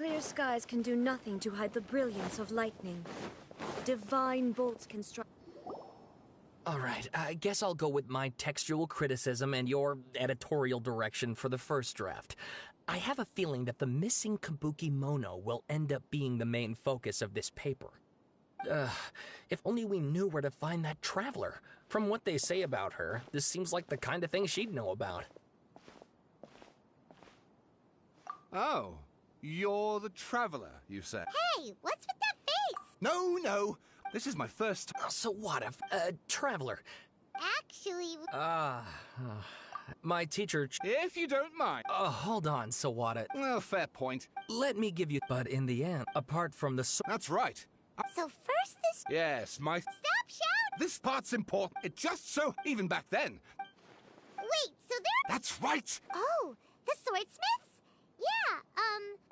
Clear skies can do nothing to hide the brilliance of lightning. Divine bolts can strike. Alright, I guess I'll go with my textual criticism and your editorial direction for the first draft. I have a feeling that the missing Kabuki Mono will end up being the main focus of this paper. If only we knew where to find that traveler. From what they say about her, this seems like the kind of thing she'd know about. Oh, you're the traveler, you say? Hey, what's with that face? No. This is my first... So what if, traveler? Actually... My teacher... If you don't mind. Hold on, Sawada. Well, fair point. Let me give you... But in the end, apart from the... That's right. So first this... Yes, my... Stop shouting! This part's important. It just so... Even back then. Wait, so there... That's right! Oh, the swordsmiths? Yeah,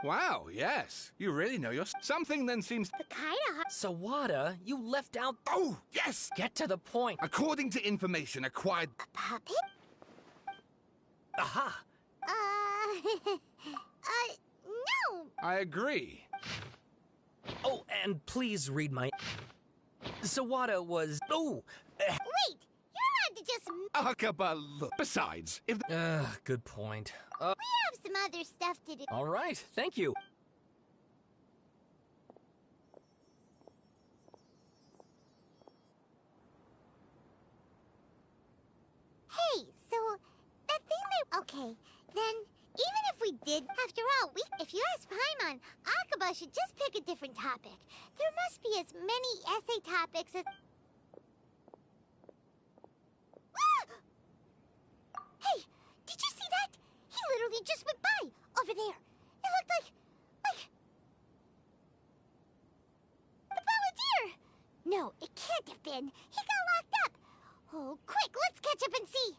Wow, yes. You really know your... Something then seems... the kinda hard... Sawada, you left out... Oh, yes! Get to the point. According to information acquired... A puppet? Aha! No! I agree. Oh, and please read my... Sawada was... Oh! Wait, you're allowed to just... Akabala. Besides, if... Good point. We have some other stuff to do. All right, thank you. Hey, so that thing they... Okay, then, even if we did, after all, if you ask Paimon, Akaba should just pick a different topic. There must be as many essay topics as... Hey, did you see that? He literally just went by, over there. It looked like... the Balladeer! No, it can't have been. He got locked up. Oh, quick, let's catch up and see.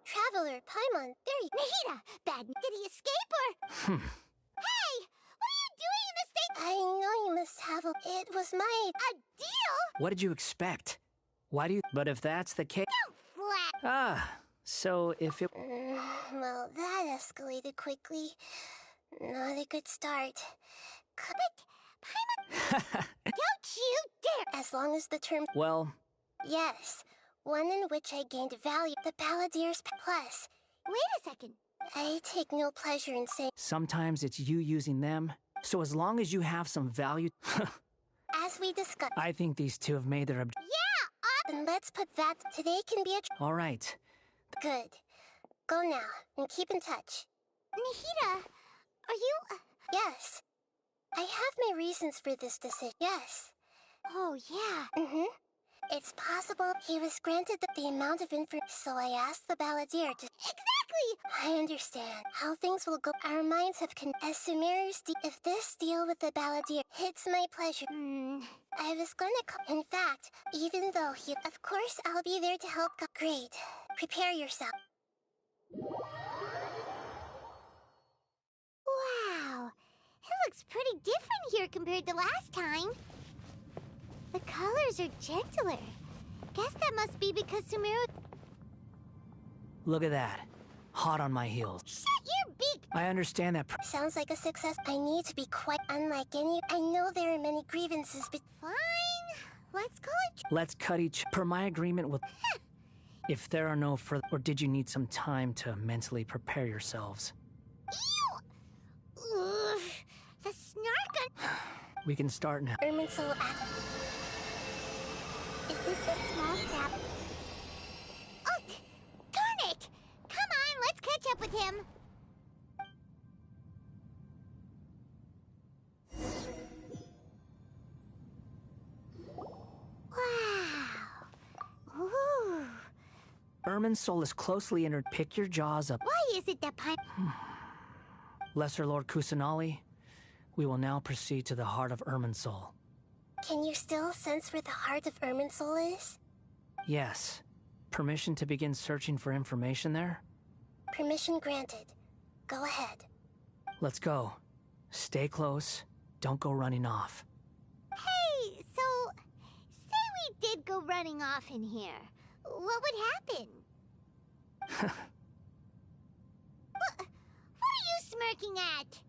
Traveler, Paimon, there you... Nahida! Bad... Did he escape or... Hey! What are you doing in the state... I know you must have a... It was my... A deal? What did you expect? Why do you... But if that's the case... Don't flat... Ah, so if it... well, that escalated quickly. Not a good start. But, Paimon... don't you dare! As long as the term... Well... Yes. One in which I gained value, the Balladeer's plus. Wait a second. I take no pleasure in saying... Sometimes it's you using them, so as long as you have some value... As we discussed... I think these two have made their... Yeah! Then let's put that... Today can be a... All right. Good. Go now, and keep in touch. Nahida, are you... Yes. I have my reasons for this decision. Yes. Oh, yeah. Mm-hmm. It's possible he was granted the amount of information, so I asked the Balladeer to... Exactly! I understand how things will go. Our minds have as Sumeru's if this deal with the Balladeer hits my pleasure... I was gonna in fact, even though he... Of course, I'll be there to help Great. Prepare yourself. Wow. It looks pretty different here compared to last time. The colors are gentler. Guess that must be because Sumeru... Look at that. Hot on my heels. Shut your beak! I understand that... Sounds like a success. I need to be quite unlike any... I know there are many grievances, but... Fine. Let's call it... Let's cut each... Per my agreement with... If there are no further... Or did you need some time to mentally prepare yourselves? Ew! Ugh. The snark on... We can start now. Is this a small sap? Oh, darn it! Come on, let's catch up with him. Wow. Ooh. Irminsul is closely inter- Pick your jaws up. Why is it that Lesser Lord Kusanali, we will now proceed to the heart of Irminsul. Can you still sense where the heart of Irminsul is? Yes. Permission to begin searching for information there? Permission granted. Go ahead. Let's go. Stay close. Don't go running off. Hey, so, say we did go running off in here. What would happen? What are you smirking at?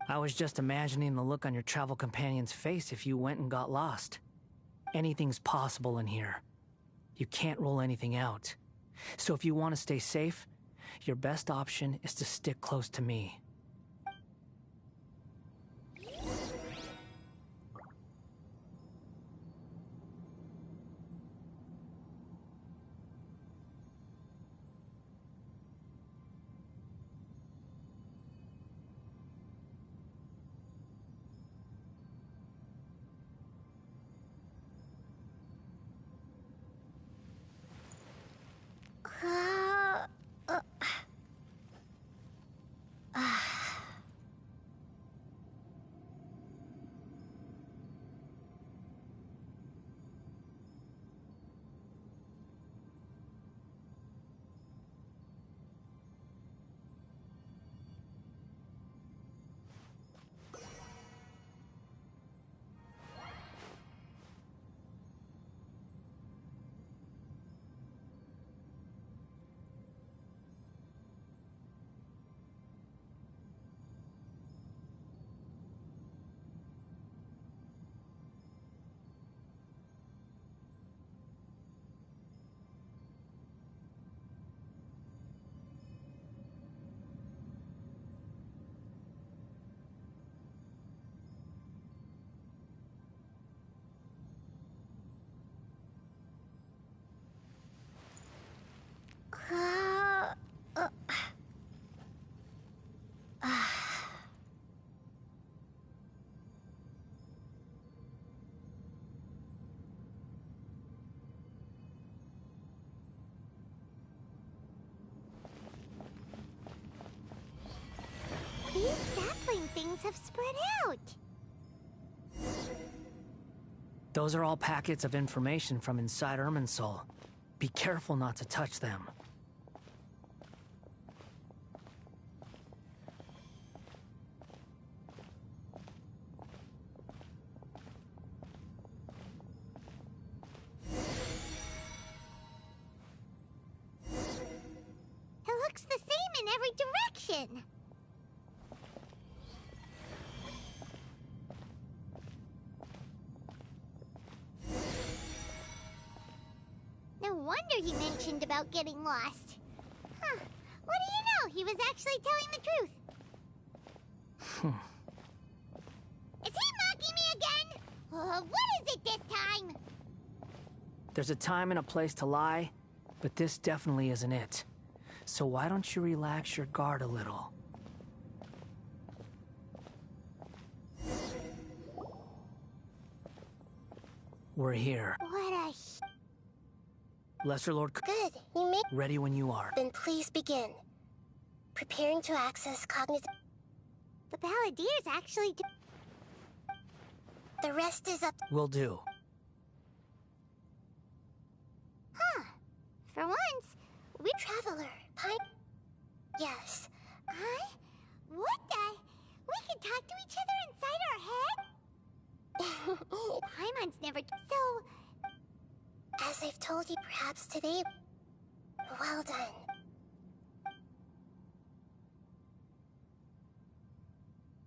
I was just imagining the look on your travel companion's face if you went and got lost. Anything's possible in here. You can't rule anything out. So if you want to stay safe, your best option is to stick close to me. These sapling things have spread out. Those are all packets of information from inside Irminsul. Be careful not to touch them. It looks the same in every direction. No wonder he mentioned about getting lost. Huh. What do you know? He was actually telling the truth. Is he mocking me again? What is it this time? There's a time and a place to lie, but this definitely isn't it. So why don't you relax your guard a little? We're here. What a Lesser Lord Good. You make... ready when you are. Then please begin. Preparing to access cognitive... The Balladeers actually do... The rest is up... Will do. Huh. For once, we... Traveler, Pine... Yes. What the... We can talk to each other inside our head? Paimon's never... So... As I've told you, perhaps today... Well done.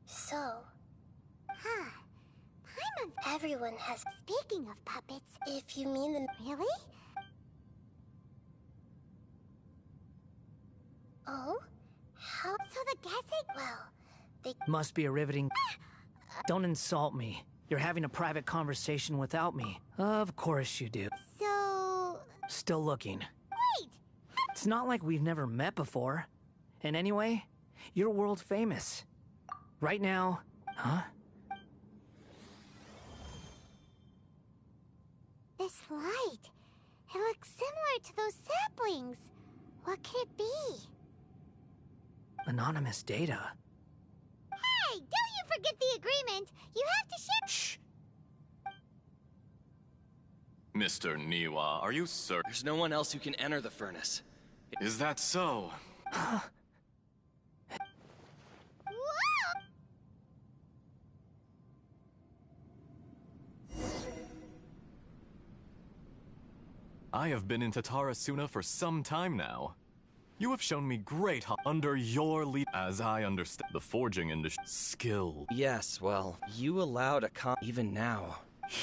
So... Huh. Paimon... Everyone has... Speaking of puppets... If you mean them... Really? Oh? How... So the Gesed... Well, they... Must be a riveting... Don't insult me. You're having a private conversation without me. Of course you do. So... Still looking. Wait! It's not like we've never met before. And anyway, you're world famous. Right now, huh? This light... It looks similar to those saplings. What could it be? Anonymous data. Hey, don't you forget the agreement! You have to share— Shh! Mr. Niwa, are you certain? There's no one else who can enter the furnace. Is that so? Whoa! I have been in Tatarasuna for some time now. You have shown me great under your lead, as I understand the forging industry skill. Yes, well, you allowed a even now.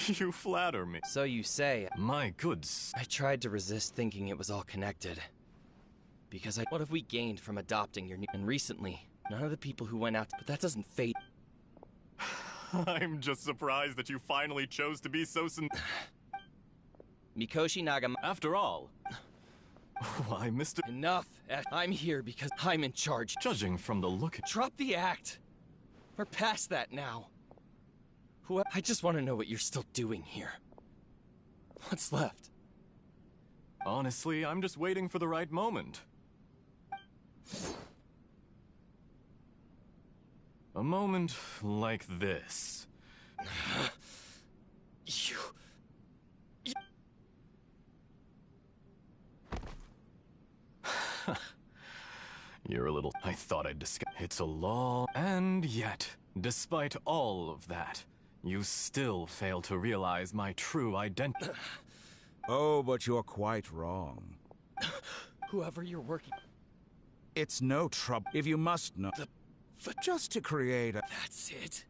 You flatter me. So you say. My goods. I tried to resist thinking it was all connected. Because what have we gained from adopting your new— And recently, none of the people who went out— But that doesn't fade— I'm just surprised that you finally chose to be so Mikoshi Nagama— After all, why, Mr. Enough! I'm here because I'm in charge. Judging from the look— Drop the act! We're past that now. I just want to know what you're still doing here. What's left? Honestly, I'm just waiting for the right moment. A moment like this. You... You're a little— I thought I'd discuss— It's a long— And yet, despite all of that, you still fail to realize my true identity. Oh, but you're quite wrong. Whoever you're working— It's no trouble if you must know. Just to create a— That's it.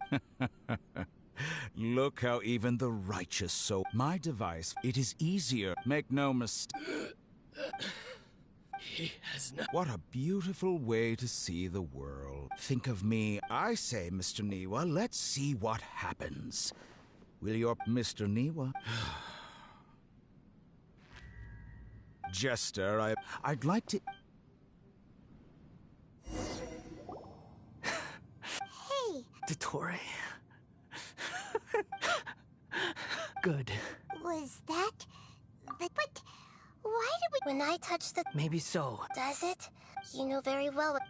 Look how even the righteous soul— My device, it is easier. Make no mistake. He has no— What a beautiful way to see the world. Think of me. I say, Mr. Niwa, let's see what happens. Will your— Mr. Niwa? Jester, I'd like to— Hey! Dottore. Good. Was that... But... Why did we— When I touch the— Maybe so. Does it? You know very well what—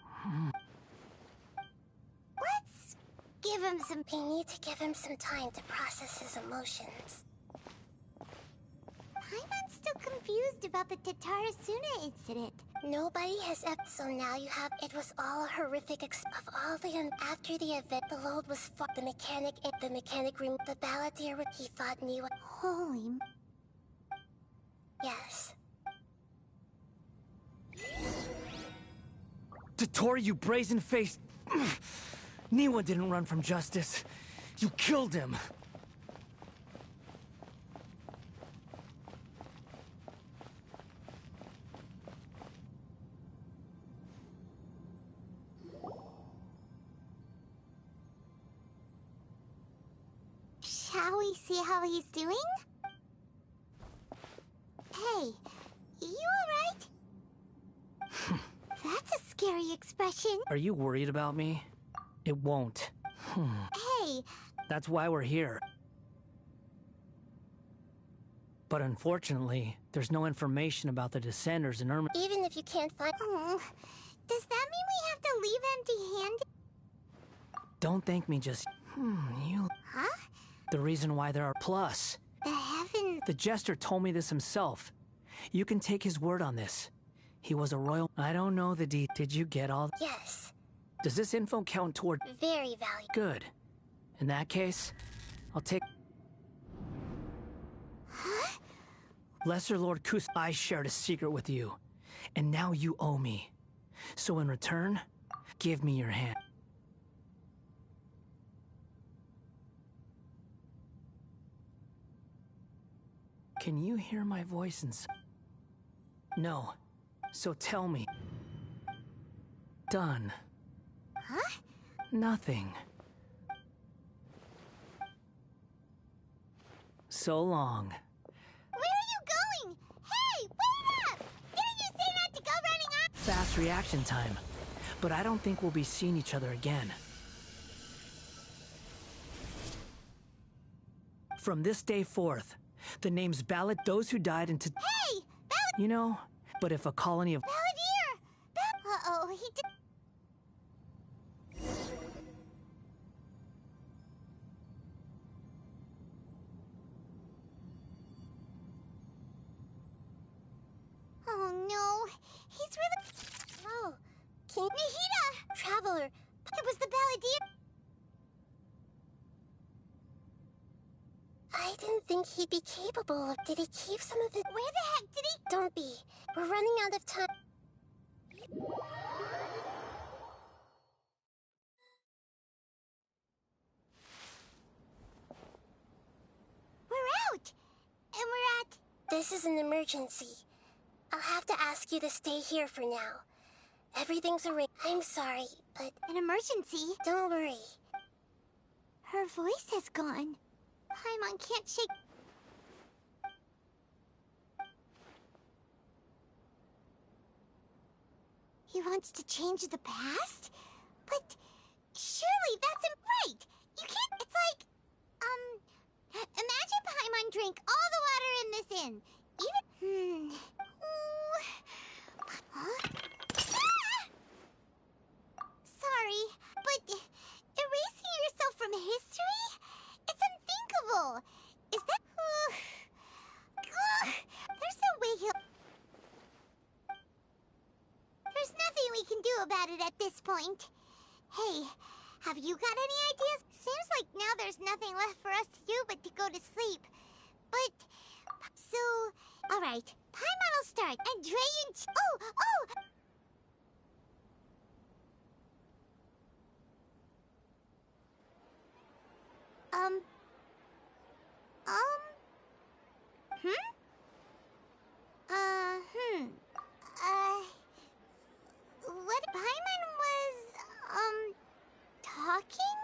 Let's give him some— We need to give him some time to process his emotions. I'm still confused about the Tatarasuna incident. Nobody has ever— So now you have— It was all a horrific of all the— After the event, the load was far— The mechanic room, the balladeer with— He thought Niwa— Holy... Yes. Dottore, you brazen-faced... Niwa didn't run from justice. You killed him. Shall we see how he's doing? Hey, you alright? That's a scary expression. Are you worried about me? It won't. Hey! That's why we're here. But unfortunately, there's no information about the Descenders in Irma. Even if you can't find— Oh, does that mean we have to leave empty-handed? Don't thank me, just... you... Huh? The reason why there are... Plus... The heavens... The Jester told me this himself. You can take his word on this. He was a royal... I don't know the Did you get all... Yes. Does this info count toward... Very valuable. Good. In that case, I'll take... Huh? Lesser Lord Kus... I shared a secret with you. And now you owe me. So in return, give me your hand. Can you hear my voice inside? No. So tell me. Done. Huh? Nothing. So long. Where are you going? Hey, wait up! Didn't you say not to go running up? Fast reaction time. But I don't think we'll be seeing each other again. From this day forth, the names ballot those who died into... Hey! You know, but if a colony of... Balladeer! Uh-oh, he did... Oh no, he's really... Oh, King... Nahida! Traveler! It was the Balladeer! I didn't think he'd be capable of... Did he keep some of it? Where the heck did he... Don't be. We're running out of time. We're out! And we're at... This is an emergency. I'll have to ask you to stay here for now. Everything's arranged. I'm sorry, but... An emergency? Don't worry. Her voice has gone. Paimon can't shake... He wants to change the past? But surely that's right! You can't... It's like... Imagine Paimon drank all the water in this inn. Even... Ooh. Huh? Ah! Sorry, but erasing yourself from history? It's unthinkable. Is that... There's no way he'll... There's nothing we can do about it at this point. Hey, have you got any ideas? Seems like now there's nothing left for us to do but to go to sleep. But... So... Alright, Paimon will start. And Dre and... What Paimon was, talking?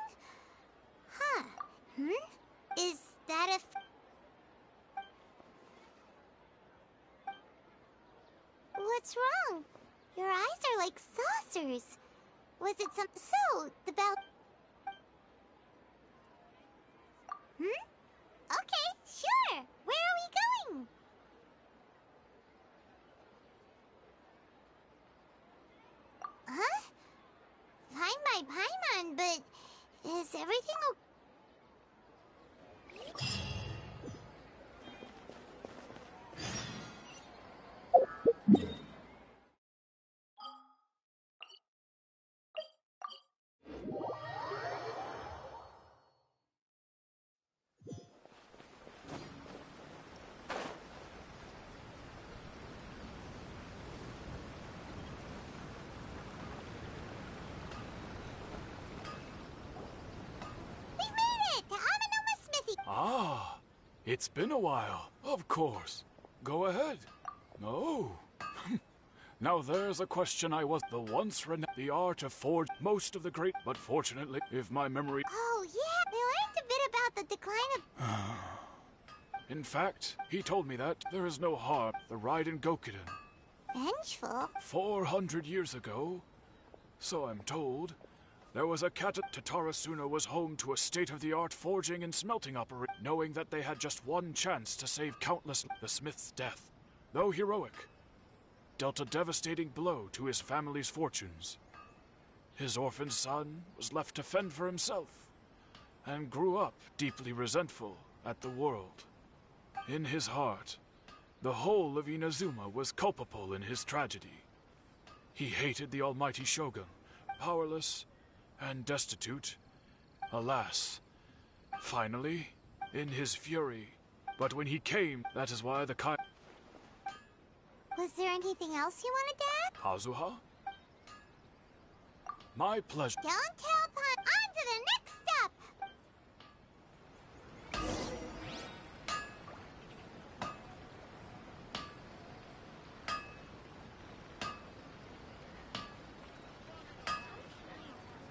Huh. Is that a... What's wrong? Your eyes are like saucers. Was it some... So, the bell... Okay, sure. Where are we going? Huh? Fine by Paimon, but is everything okay? Ah, it's been a while. Of course. Go ahead. No. Now there's a question I was the once renowned the art of forge most of the great, but fortunately, if my memory... Oh, yeah, they learned a bit about the decline of... In fact, he told me that there is no harm the Raiden Gokiden. Vengeful? 400 years ago, so I'm told, there was a Tatarasuna was home to a state-of-the-art forging and smelting operation, knowing that they had just one chance to save countless. The smith's death, though heroic, dealt a devastating blow to his family's fortunes. His orphaned son was left to fend for himself, and grew up deeply resentful at the world. In his heart, the whole of Inazuma was culpable in his tragedy. He hated the almighty shogun, powerless and destitute. Alas, finally, in his fury. But when he came, that is why the Was there anything else you wanted to add? Kazuha? My pleasure. Don't tell